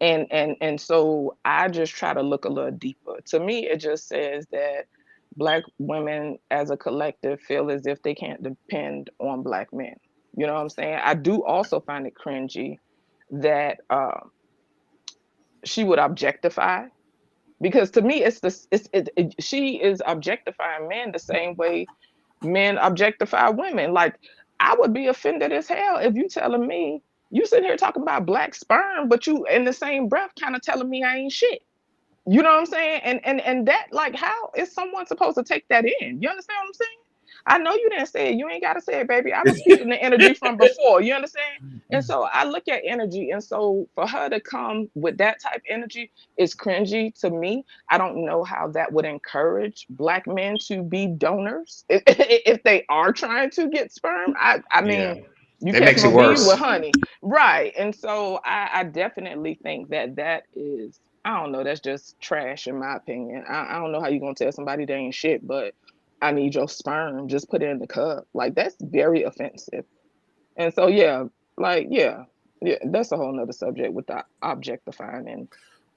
And so I just try to look a little deeper. To me, it just says that black women as a collective feel as if they can't depend on black men. You know what I'm saying? I do also find it cringy that she would objectify, because to me it's this she is objectifying men the same way men objectify women. Like, I would be offended as hell if you telling me, you sitting here talking about black sperm, but you in the same breath kind of telling me I ain't shit. You know what I'm saying? And that, like, how is someone supposed to take that in? You understand what I'm saying? I know you didn't say it. You ain't gotta say it, baby. I was speaking the energy from before. You understand? And so I look at energy, and so for her to come with that type of energy is cringy to me. I don't know how that would encourage black men to be donors if they are trying to get sperm. I Yeah, mean, you it catch makes my it bees with worse. honey, right? And so I definitely think that that is, I don't know, that's just trash in my opinion. I don't know how you gonna tell somebody they ain't shit, but I need your sperm. Just put it in the cup. Like, that's very offensive. And so yeah, like yeah, that's a whole nother subject with the objectifying and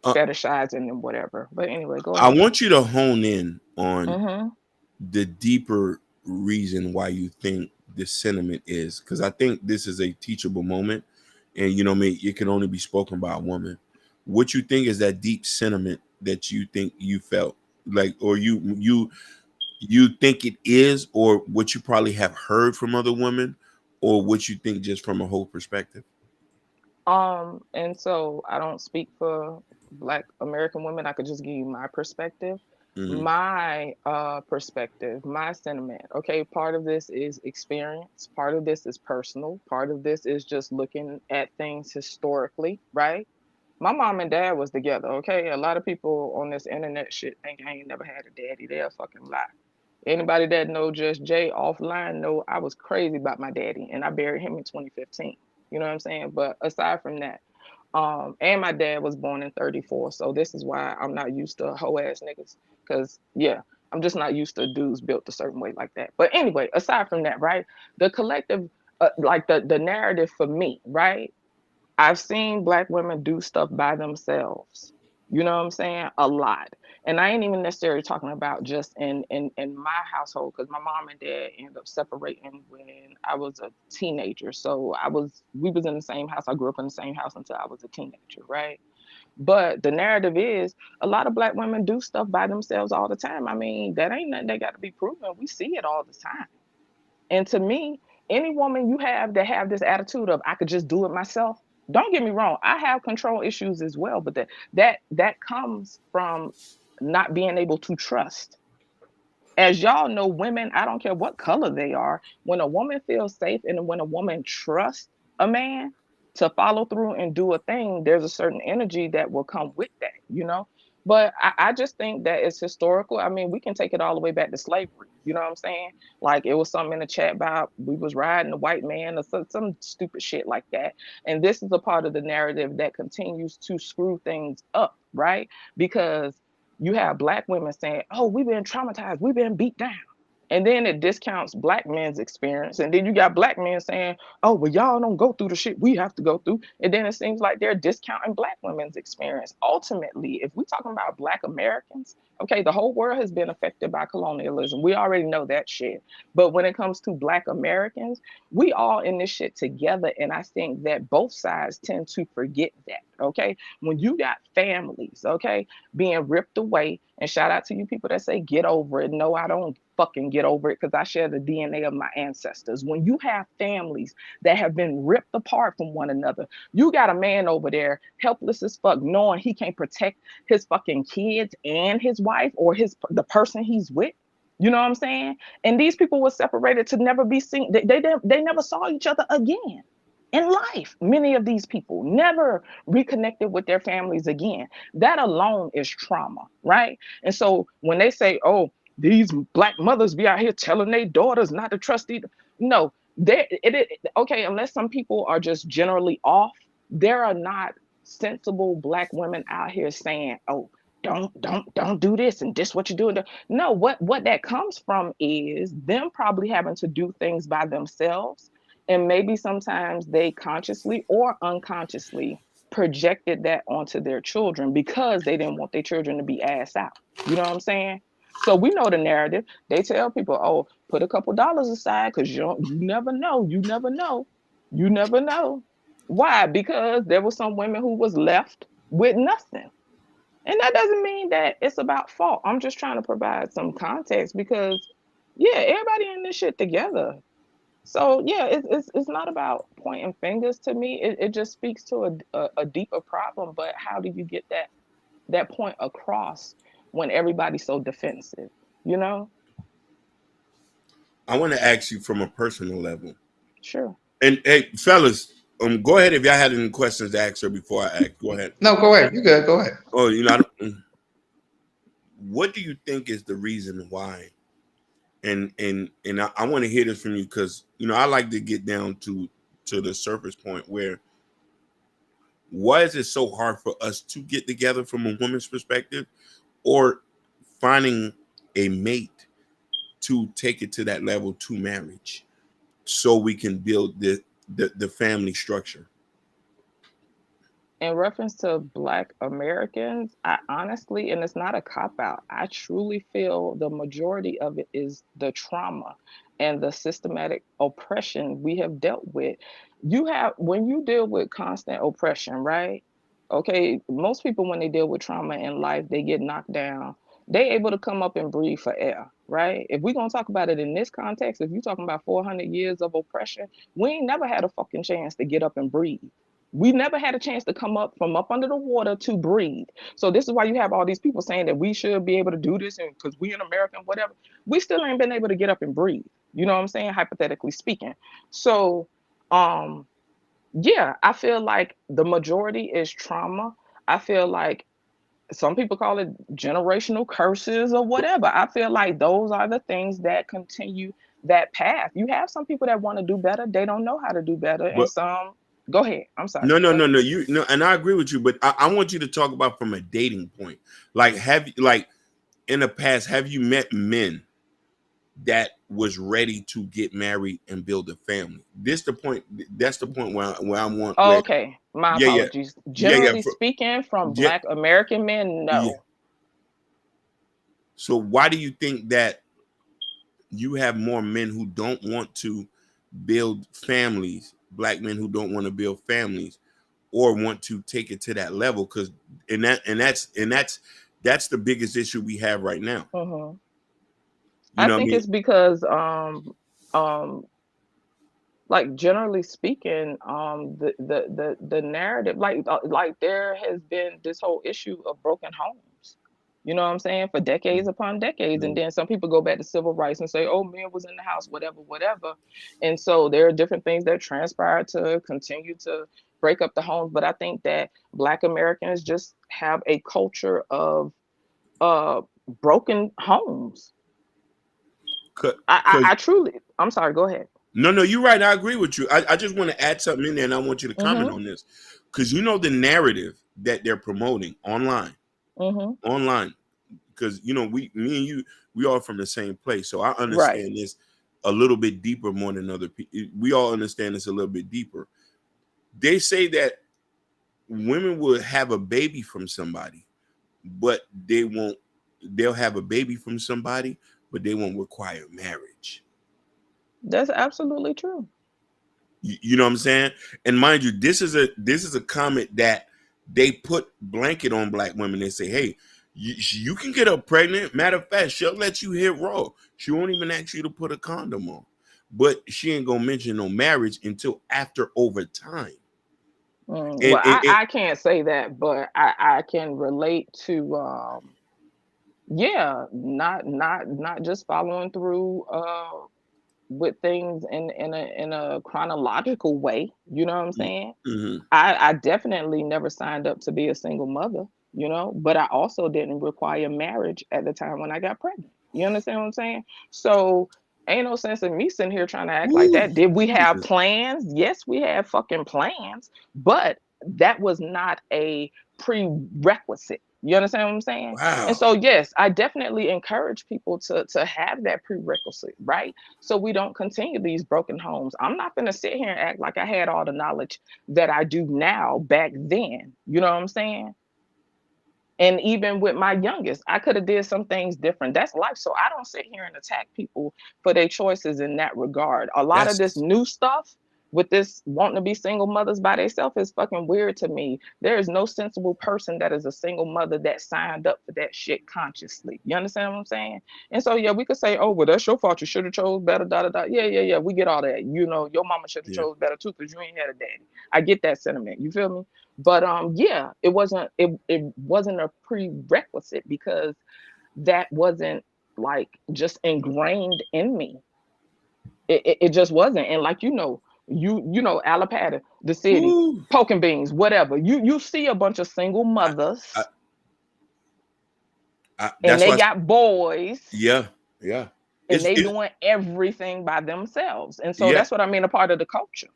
Uh, fetishizing and whatever. But anyway, go I ahead. want you to hone in on Mm-hmm. the deeper reason why you think this sentiment is, because I think this is a teachable moment, and you know, me, it can only be spoken by a woman. What you think is that deep sentiment that you think you felt, like, or you think it is, or what you probably have heard from other women, or what you think just from a whole perspective. And so I don't speak for Black American women. I could just give you my perspective. Mm-hmm. My perspective, my sentiment. Okay, part of this is experience, part of this is personal, part of this is just looking at things historically, right? My mom and dad was together, okay? A lot of people on this internet shit think I ain't never had a daddy. They'll fucking lie. Anybody that know Just Jay offline know I was crazy about my daddy, and I buried him in 2015. You know what I'm saying? But aside from that, and my dad was born in 34, so this is why I'm not used to hoe ass niggas. Cause yeah, I'm just not used to dudes built a certain way like that. But anyway, aside from that, right? The collective, like the narrative for me, right? I've seen black women do stuff by themselves. You know what I'm saying? A lot. And I ain't even necessarily talking about just in my household, because my mom and dad ended up separating when I was a teenager. So we was in the same house. I grew up in the same house until I was a teenager, right? But the narrative is a lot of black women do stuff by themselves all the time. I mean, that ain't nothing that got to be proven. We see it all the time. And to me, any woman you have that have this attitude of I could just do it myself, don't get me wrong, I have control issues as well, but that comes from not being able to trust. As y'all know, women, I don't care what color they are, when a woman feels safe and when a woman trusts a man to follow through and do a thing, there's a certain energy that will come with that, you know? But I just think that it's historical. I mean, we can take it all the way back to slavery. You know what I'm saying? Like, it was something in the chat about we was riding a white man or some stupid shit like that. And this is a part of the narrative that continues to screw things up, right? Because you have black women saying, "Oh, we've been traumatized, we've been beat down," and then it discounts black men's experience, and then you got black men saying, "Oh, well, y'all don't go through the shit we have to go through," and then it seems like they're discounting black women's experience. Ultimately, if we're talking about black Americans, okay, the whole world has been affected by colonialism. We already know that shit. But when it comes to black Americans, we all in this shit together, and I think that both sides tend to forget that. Okay, when you got families, okay, being ripped away, and shout out to you people that say get over it. No, I don't fucking get over it because I share the DNA of my ancestors. When you have families that have been ripped apart from one another, you got a man over there helpless as fuck, knowing he can't protect his fucking kids and his wife or the person he's with. You know what I'm saying? And these people were separated to never be seen. They never saw each other again in life. Many of these people never reconnected with their families again. That alone is trauma, right? And so when they say, "Oh, these black mothers be out here telling their daughters not to trust either," no, okay. Unless some people are just generally off, there are not sensible black women out here saying, "Oh, don't do this and this what you do." No, what that comes from is them probably having to do things by themselves, and maybe sometimes they consciously or unconsciously projected that onto their children because they didn't want their children to be ass out. You know what I'm saying? So we know the narrative. They tell people, "Oh, put a couple dollars aside because you never know. You never know. You never know." Why? Because there were some women who was left with nothing. And that doesn't mean that it's about fault. I'm just trying to provide some context because, yeah, everybody in this shit together. So yeah, it's not about pointing fingers to me. It just speaks to a deeper problem. But how do you get that point across when everybody's so defensive? You know? I want to ask you from a personal level. Sure. And hey, fellas, go ahead if y'all had any questions to ask her before I ask. Go ahead. No, go ahead. You good? Go ahead. Oh, what do you think is the reason why? And I want to hear this from you because I like to get down to the surface point where why is it so hard for us to get together from a woman's perspective, or finding a mate to take it to that level to marriage, so we can build the family structure? In reference to Black Americans, I honestly, and it's not a cop out, I truly feel the majority of it is the trauma and the systematic oppression we have dealt with. When you deal with constant oppression, right? Okay, most people, when they deal with trauma in life, they get knocked down. They able to come up and breathe for air, right? If we're gonna talk about it in this context, if you're talking about 400 years of oppression, we ain't never had a fucking chance to get up and breathe. We never had a chance to come up from up under the water to breathe. So this is why you have all these people saying that we should be able to do this, and because we in America and whatever, we still ain't been able to get up and breathe. You know what I'm saying? Hypothetically speaking. So yeah, I feel like the majority is trauma. I feel like some people call it generational curses or whatever. I feel like those are the things that continue that path. You have some people that want to do better, they don't know how to do better, and But some go ahead. I'm sorry. no, Go ahead. you know, and I agree with you, but I want you to talk about from a dating point. Like, in the past, have you met men that was ready to get married and build a family? That's the point where I want. Oh, okay. My Yeah, yeah, apologies. yeah. Generally speaking, from Yeah, Black American men, yeah. no. So why do you think that you have more men who don't want to build families, black men who don't want to build families or want to take it to that level? Because that's the biggest issue we have right now. Mhm. You I know what I think mean? it's because um like generally speaking, the narrative, like there has been this whole issue of broken homes. You know what I'm saying? For decades upon decades. And then some people go back to civil rights and say, "Oh, men was in the house, whatever, whatever." And so there are different things that transpire to continue to break up the homes. But I think that Black Americans just have a culture of uh broken homes. Because I truly, I'm sorry, go ahead. no, you're right. I agree with you. I just want to add something in there, and I want you to comment Mm-hmm. on this, because the narrative that they're promoting Mm-hmm. online, because me and you, we all from the same place, so I Right. understand this a little bit deeper more than other people. We all understand this a little bit deeper. They say that women will have a baby from somebody, but they'll have a baby from somebody, but they won't require marriage. That's absolutely true. You know what I'm saying? And mind you, this is a comment that they put blanket on black women. They say, hey, you can get her pregnant. Matter of fact, she'll let you hit raw. She won't even ask you to put a condom on. But she ain't gonna mention no marriage until after over time. Well, I can't say that, but I can relate to yeah, not just following through with things in a chronological way. You know what I'm saying? Mm-hmm. I definitely never signed up to be a single mother, you know, but I also didn't require marriage at the time when I got pregnant. You understand what I'm saying? So ain't no sense in me sitting here trying to act like Ooh, that. Did we have Jesus. plans? Yes, we had fucking plans, but that was not a prerequisite. You understand what I'm saying? And Wow. so yes, I definitely encourage people to have that prerequisite, right? So we don't continue these broken homes. I'm not going to sit here and act like I had all the knowledge that I do now back then. You know what I'm saying? And even with my youngest, I could have did some things different. That's life. So I don't sit here and attack people for their choices in that regard. A lot of this That's new stuff with this wanting to be single mothers by themselves is fucking weird to me. There is no sensible person that is a single mother that signed up for that shit consciously. You understand what I'm saying? And so yeah, we could say, oh, well, that's your fault. You should have chose better, da da da. Yeah. We get all that. You know, your mama should have chose better too, because you ain't had a daddy. I get that sentiment. You feel me? But yeah, it wasn't a prerequisite because that wasn't like just ingrained in me. It just wasn't. And like you know Alapata, the city, Ooh. poking beans, whatever. You see a bunch of single I, mothers and that's they why. got boys Yeah. and they It's doing everything by themselves. And so yeah. that's what I mean, a part of the culture.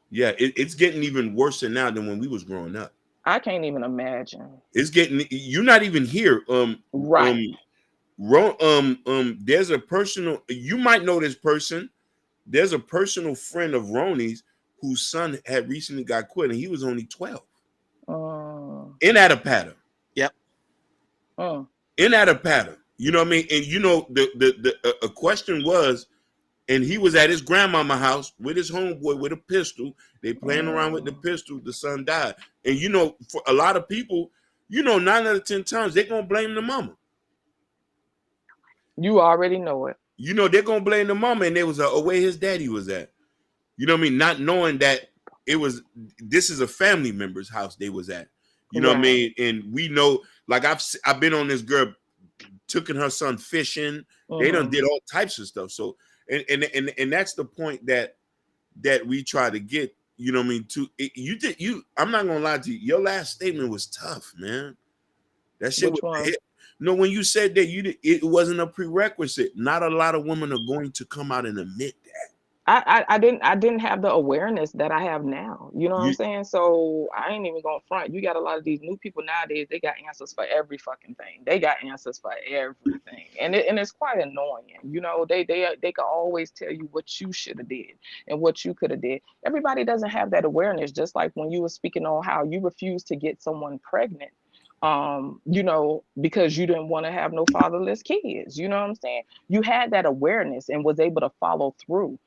Yeah. It's getting even worse now than when we was growing up. I can't even imagine. It's getting. You're not even here. Right. There's a personal. You might know this person. There's a personal friend of Roni's whose son had recently got quit, and he was only 12 in Attapata. Yep. In Attapata, you know what I mean. And you know the a question was, and he was at his grandmama house with his homeboy with a pistol. They playing around with the pistol. The son died, and you know, for a lot of people, you know, 9 out of 10 times they're gonna blame the mama. You already know it. You know, they're gonna blame the mama, and they was where his daddy was at. You know what I mean? Not knowing that this is a family member's house they was at. You know what I mean? And we know, like I've been on this girl, took her son fishing. They done did all types of stuff. So and that's the point that we try to get. You know what I mean? I'm not gonna lie to you. Your last statement was tough, man. That shit Which was one? no, when you said that it wasn't a prerequisite. Not a lot of women are going to come out and admit that. I didn't have the awareness that I have now. You know what I'm You, saying? So I ain't even gonna front. You got a lot of these new people nowadays. They got answers for every fucking thing. They got answers for everything, and it's quite annoying. You know, they can always tell you what you should have did and what you could have did. Everybody doesn't have that awareness. Just like when you were speaking on how you refused to get someone pregnant, you know, because you didn't want to have no fatherless kids. You know what I'm saying? You had that awareness and was able to follow through.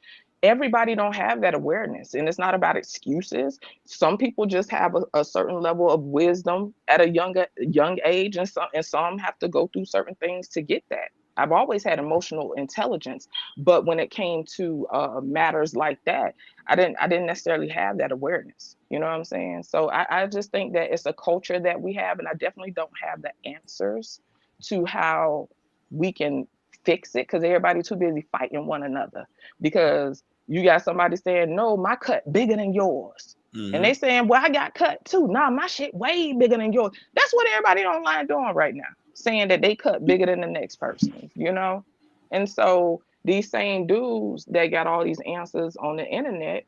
Everybody don't have that awareness, and it's not about excuses. Some people just have a certain level of wisdom at a young age, and some have to go through certain things to get that. I've always had emotional intelligence, but when it came to matters like that, I didn't necessarily have that awareness. You know what I'm saying? So I just think that it's a culture that we have, and I definitely don't have the answers to how we can fix it, because everybody's too busy fighting one another. Because you got somebody saying, no, my cut bigger than yours. And they saying, well, I got cut too. Nah, my shit way bigger than yours. That's what everybody online doing right now, saying that they cut bigger than the next person, you know? And so these same dudes that got all these answers on the internet,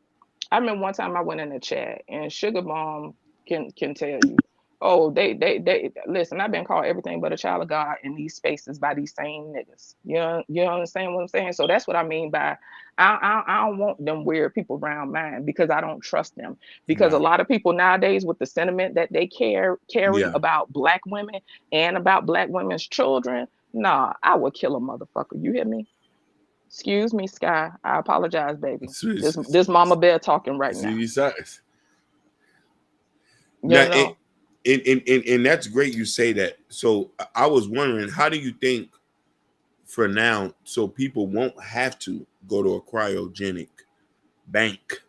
I remember one time I went in the chat and Sugar Mom can tell you, oh, they listen, I've been called everything but a child of God in these spaces by these same niggas. You understand what I'm saying? So that's what I mean by I don't want them weird people around mine, because I don't trust them. Because a right. lot of people nowadays, with the sentiment that they carry Yeah. about black women and about black women's children, nah, I would kill a motherfucker. You hear me? Excuse me, Sky. I apologize, baby. This Mama Bear talking right now. See, You now, know. And that's great you say that. So I was wondering, how do you think for now, so people won't have to go to a cryogenic bank,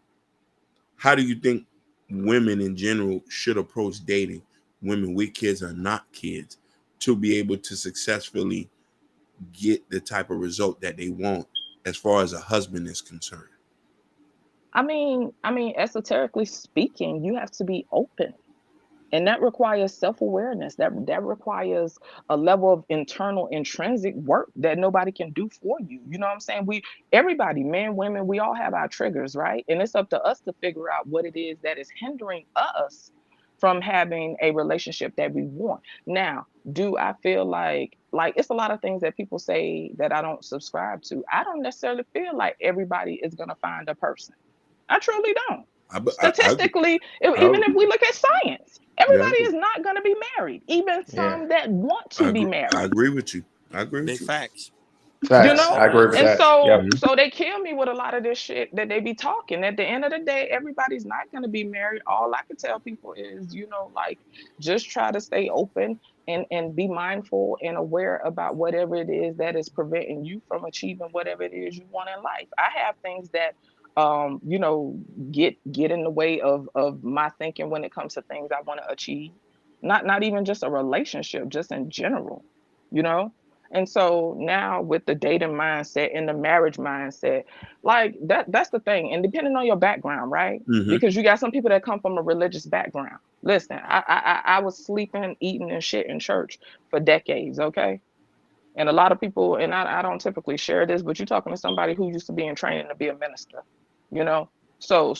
how do you think women in general should approach dating, women with kids or not kids, to be able to successfully get the type of result that they want as far as a husband is concerned? Esoterically speaking, you have to be open. And that requires self-awareness. That requires a level of internal intrinsic work that nobody can do for you. You know what I'm saying? Everybody, men, women, we all have our triggers, right? And it's up to us to figure out what it is that is hindering us from having a relationship that we want. Now, do I feel like it's a lot of things that people say that I don't subscribe to. I don't necessarily feel like everybody is going to find a person. I truly don't. Statistically, even if we look at science, everybody is not going to be married, even some that want to be married. I agree with you. I agree with Big you. facts. You know, I agree with and that. so they kill me with a lot of this shit that they be talking. At the end of the day, everybody's not going to be married. All I can tell people is, like, just try to stay open and be mindful and aware about whatever it is that is preventing you from achieving whatever it is you want in life. I have things that get in the way of my thinking when it comes to things I want to achieve. Not even just a relationship, just in general, you know. And so now with the dating mindset and the marriage mindset, like that's the thing. And depending on your background, right? Because you got some people that come from a religious background. Listen, I was sleeping, eating, and shit in church for decades, okay? And a lot of people, and I don't typically share this, but you're talking to somebody who used to be in training to be a minister, you know? So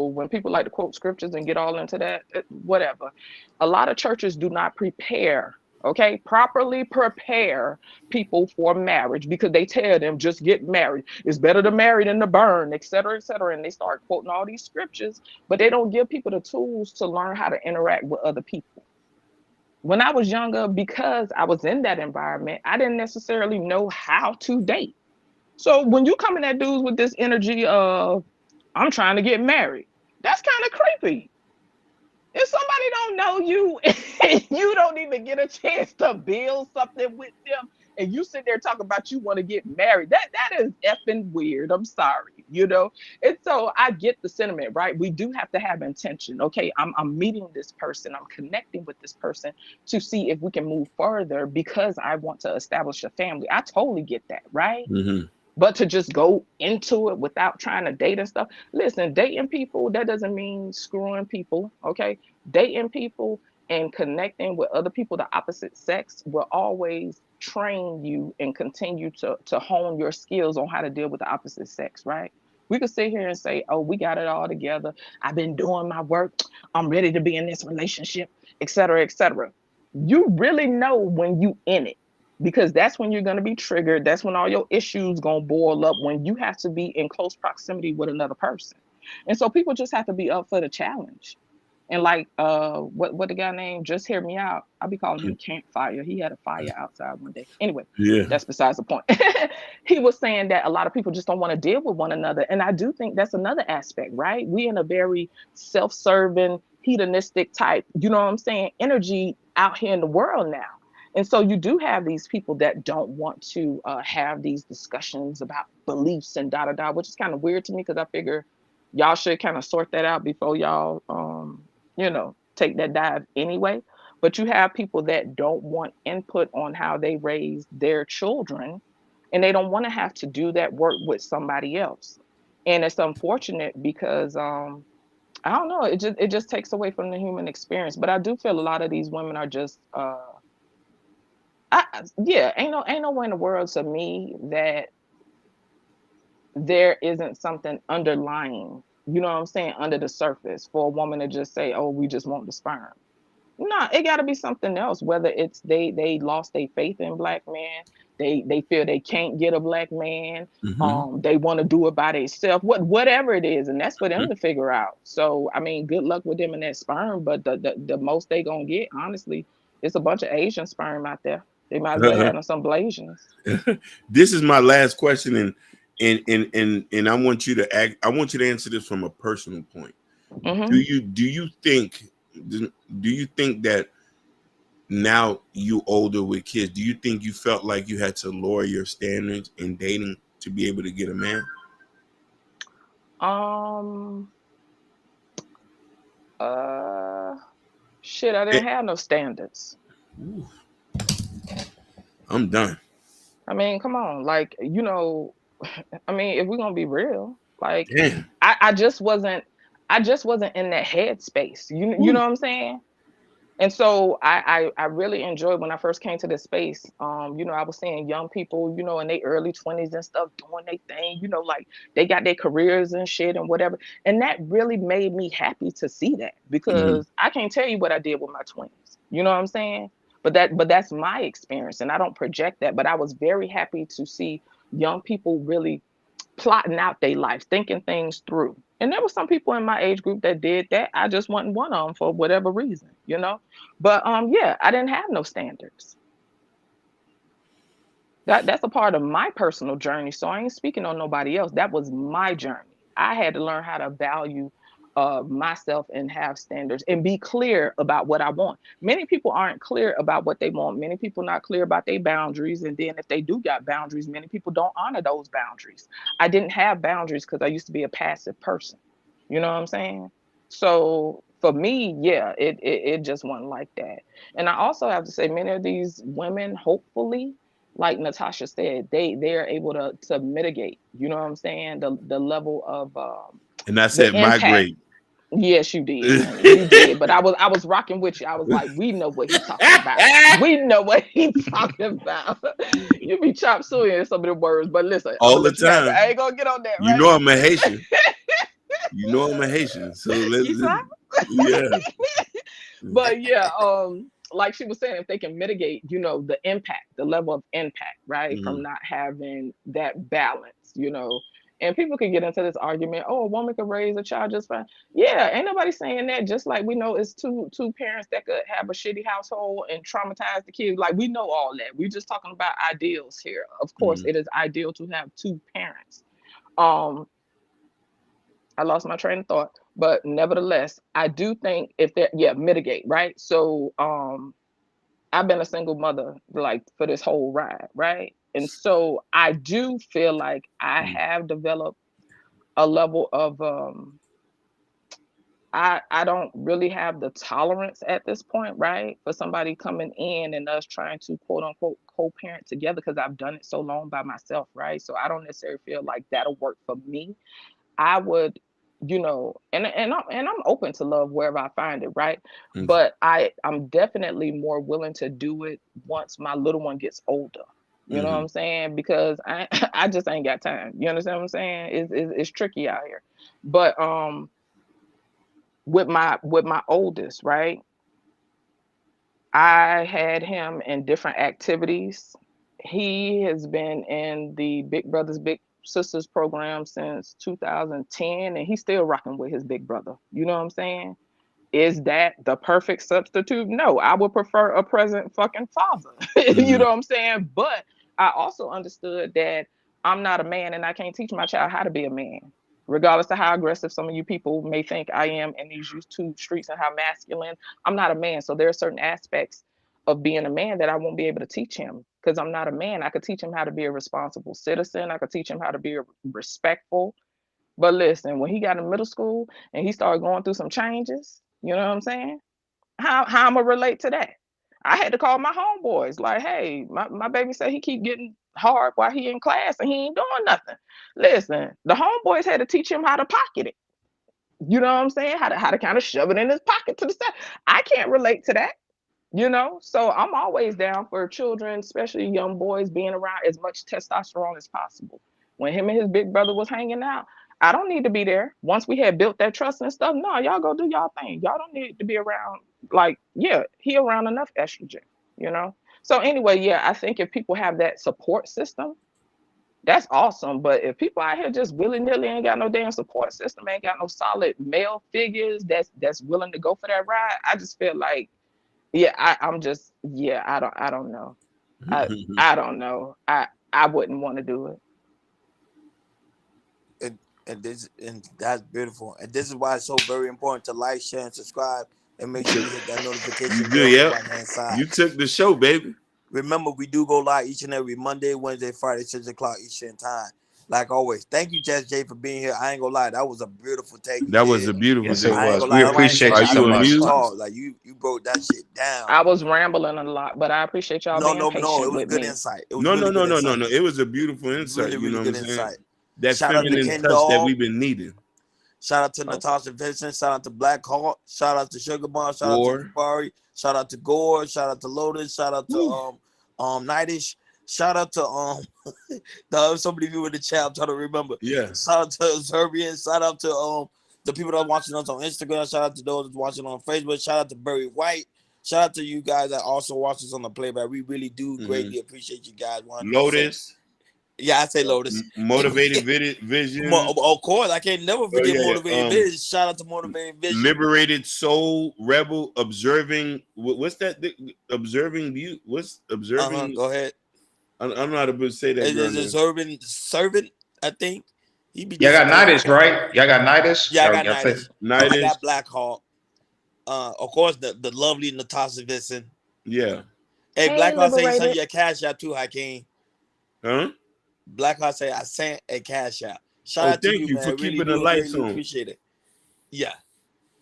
when people like to quote scriptures and get all into that, whatever, a lot of churches do not prepare, okay, properly prepare people for marriage, because they tell them just get married. It's better to marry than to burn, et cetera, et cetera. And they start quoting all these scriptures, but they don't give people the tools to learn how to interact with other people. When I was younger, because I was in that environment, I didn't necessarily know how to date. So when you come in at dudes with this energy of, I'm trying to get married, that's kind of creepy. If somebody don't know you and you don't even get a chance to build something with them, and you sit there talking about you want to get married, that is effing weird. I'm sorry, you know. And so I get the sentiment, right? We do have to have intention. Okay, I'm meeting this person, I'm connecting with this person to see if we can move further because I want to establish a family. I totally get that, right? But to just go into it without trying to date and stuff. Listen, dating people, that doesn't mean screwing people, okay? Dating people and connecting with other people, the opposite sex, will always train you and continue to hone your skills on how to deal with the opposite sex, right? We could sit here and say, oh, we got it all together. I've been doing my work. I'm ready to be in this relationship, et cetera, et cetera. You really know when you in it, because that's when you're going to be triggered. That's when all your issues going to boil up, when you have to be in close proximity with another person. And so people just have to be up for the challenge. And like what the guy named, Just Hear Me Out, I'll be calling him Campfire. He had a fire outside one day. Anyway, that's besides the point. He was saying that a lot of people just don't want to deal with one another. And I do think that's another aspect, right? We in a very self-serving, hedonistic type, you know what I'm saying, energy out here in the world now. And so you do have these people that don't want to have these discussions about beliefs and da da da, which is kind of weird to me, because I figure y'all should kind of sort that out before y'all, take that dive anyway. But you have people that don't want input on how they raise their children, and they don't want to have to do that work with somebody else. And it's unfortunate because I don't know, it just takes away from the human experience. But I do feel a lot of these women are just ain't no way in the world to me that there isn't something underlying, you know what I'm saying, under the surface for a woman to just say, oh, we just want the sperm. No, it got to be something else. Whether it's they lost their faith in black men, they feel they can't get a black man, they want to do it by themselves, whatever it is, and that's for them to figure out. So I mean, good luck with them in that sperm, but the most they gonna get, honestly, it's a bunch of Asian sperm out there. They might as well have them some Blasians. This is my last question, and I want you to answer this from a personal point. Do you think Do you think that now you older with kids, do you think you felt like you had to lower your standards in dating to be able to get a man? Um, uh, shit, I It, didn't have no standards. ooh, I'm done. I mean, come on, like, I mean, if we're gonna be real, like, Damn. I just wasn't, I just wasn't in that headspace. You know Ooh. what I'm saying? And so I really enjoyed when I first came to this space. I was seeing young people, in their early 20s and stuff doing their thing, like they got their careers and shit and whatever. And that really made me happy to see that, Mm-hmm. because I can't tell you what I did with my 20s. You know what I'm saying? But that's my experience, and I don't project that. But I was very happy to see young people really plotting out their life, thinking things through. And there were some people in my age group that did that. I just wasn't one of them for whatever reason. But yeah, I didn't have no standards. That's a part of my personal journey. So I ain't speaking on nobody else. That was my journey. I had to learn how to value myself and have standards and be clear about what I want. Many people aren't clear about what they want. Many people not clear about their boundaries. And then if they do got boundaries, many people don't honor those boundaries. I didn't have boundaries because I used to be a passive person. You know what I'm saying? So for me, yeah, it just wasn't like that. And I also have to say, many of these women, hopefully, like Natasha said, they're able to mitigate, you know what I'm saying, the level of And I the said impact. migrate. Yes, you did, honey. You did. But I was rocking with you. I was like, we know what he talking about. We know what he talking about. You be chop suey in some of the words, but listen, I'm All gonna the let you have it. time. I ain't gonna get on that, You know I'm a Haitian. You know I'm a Haitian. So right? You saw? yeah. But yeah, like she was saying, if they can mitigate, the impact, the level of impact, right, from Mhm. not having that balance. And people can get into this argument, oh, a woman could raise a child just fine. Yeah, ain't nobody saying that. Just like we know it's two parents that could have a shitty household and traumatize the kids. Like, we know all that. We're just talking about ideals here. Of course, Mhm. it is ideal to have two parents. Um, I lost my train of thought, but nevertheless, I do think if that, yeah, mitigate, right? So, I've been a single mother like for this whole ride, right? And so I do feel like I have developed a level of I don't really have the tolerance at this point, right? For somebody coming in and us trying to quote unquote co-parent together, because I've done it so long by myself, right? So I don't necessarily feel like that'll work for me. I would, and I'm open to love wherever I find it, right? Mhm. But I'm definitely more willing to do it once my little one gets older. You know what Mhm. I'm saying? Because I I just ain't got time. You understand what I'm saying? It's tricky out here. But with my oldest, right? I had him in different activities. He has been in the Big Brothers Big Sisters program since 2010, and he's still rocking with his big brother. You know what I'm saying? Is that the perfect substitute? No, I would prefer a present fucking father. You Mhm. know what I'm saying? But I also understood that I'm not a man and I can't teach my child how to be a man, regardless of how aggressive some of you people may think I am in these YouTube streets and how masculine. I'm not a man. So there are certain aspects of being a man that I won't be able to teach him because I'm not a man. I could teach him how to be a responsible citizen. I could teach him how to be respectful. But listen, when he got in middle school and he started going through some changes, you know what I'm saying? How I'm gonna relate to that? I had to call my homeboys, like, hey, my baby said he keep getting hard while he in class and he ain't doing nothing. Listen, the homeboys had to teach him how to pocket it. You know what I'm saying? How to kind of shove it in his pocket to the side. I can't relate to that. So I'm always down for children, especially young boys, being around as much testosterone as possible. When him and his big brother was hanging out, I don't need to be there. Once we had built that trust and stuff, no, y'all go do y'all thing. Y'all don't need to be around. Like, yeah, he around enough estrogen. So anyway, yeah, I think if people have that support system, that's awesome. But if people out here just willy-nilly ain't got no damn support system, ain't got no solid male figures that's willing to go for that ride, I just feel like, yeah, I'm just, yeah, I don't know. I don't know. I wouldn't want to do it. And that's beautiful. And this is why it's so very important to like, share, and subscribe and make sure you hit that notification You do, bell on the yep. right hand side. You took the show, baby. Remember, we do go live each and every Monday, Wednesday, Friday, 6 o'clock Eastern time. Like always, thank you, Jess J, for being here. I ain't gonna lie, that was a beautiful take you That was did. a beautiful Yes, it thing. I ain't was. gonna We lie, that was appreciate something Are you I so you never much. even amused? taught. Like you broke that shit down. I was rambling a lot, but I appreciate y'all being No. patient It was with good me. insight. It was No, really no, good no, no, no, insight. no. It was a beautiful insight. Really, You really know what good I'm saying? insight. That Shout out to feminine Ken touch that Dog. we've been needing. Shout out to Okay. Natasha Vincent. Shout out to Black Hawk. Shout out to Sugar Bomb. Shout out to War. Jabari. Shout out to Gore. Shout out to Lotus. Shout out to Nightish. Shout out to somebody who in the chat. I'm trying to remember. Yeah. Shout out to Serbian. Shout out to the people that are watching us on Instagram. Shout out to those watching on Facebook. Shout out to Barry White. Shout out to you guys that also watch us on the playback. We really do greatly appreciate you guys 100%. Lotus. Yeah, I say Lotus. Motivated Vision. Of course, I can't never forget yeah. Motivated Vision. Shout out to Motivated Vision. Liberated Soul, Rebel, Observing. What's that? Observing you. What's observing? Go ahead. I don't know how to say that. It's observing servant, I think. He be Y'all got dissertating. Nightish, right? Y'all got Nightish? Yeah, I got Y'all Nightish. Nightish. I got Black Hawk. Of course, the lovely Natasha Vincent. Yeah. Hey, Hey, Black Hawk say you sent Liberated. your cash out too, Hakeem. Huh? Black Hawk say I sent a cash out. Shout Oh, out to thank you, you man. for Really keeping the do lights greatly on. appreciate it. Yeah.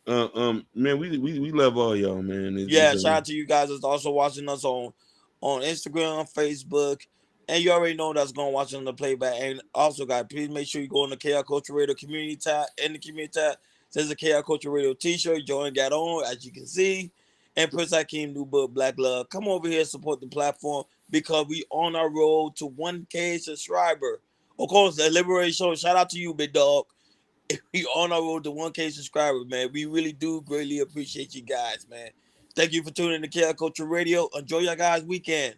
Man, we love all y'all, man. Yeah, shout out to you guys that's also watching us on Instagram, Facebook, and you already know that's going to watch on the playback. And also, guys, please make sure you go on the KR Culture Radio community tab. In the community tab, there's a KR Culture Radio t-shirt. Join got on, as you can see. And Prince Hakeem, New Book, Black Love. Come over here, support the platform because we on our road to 1K subscriber. Of course, the Liberation Show. Shout out to you, big dog. We on our road to 1K subscribers, man. We really do greatly appreciate you guys, man. Thank you for tuning in to KR Culture Radio. Enjoy your guys' weekend.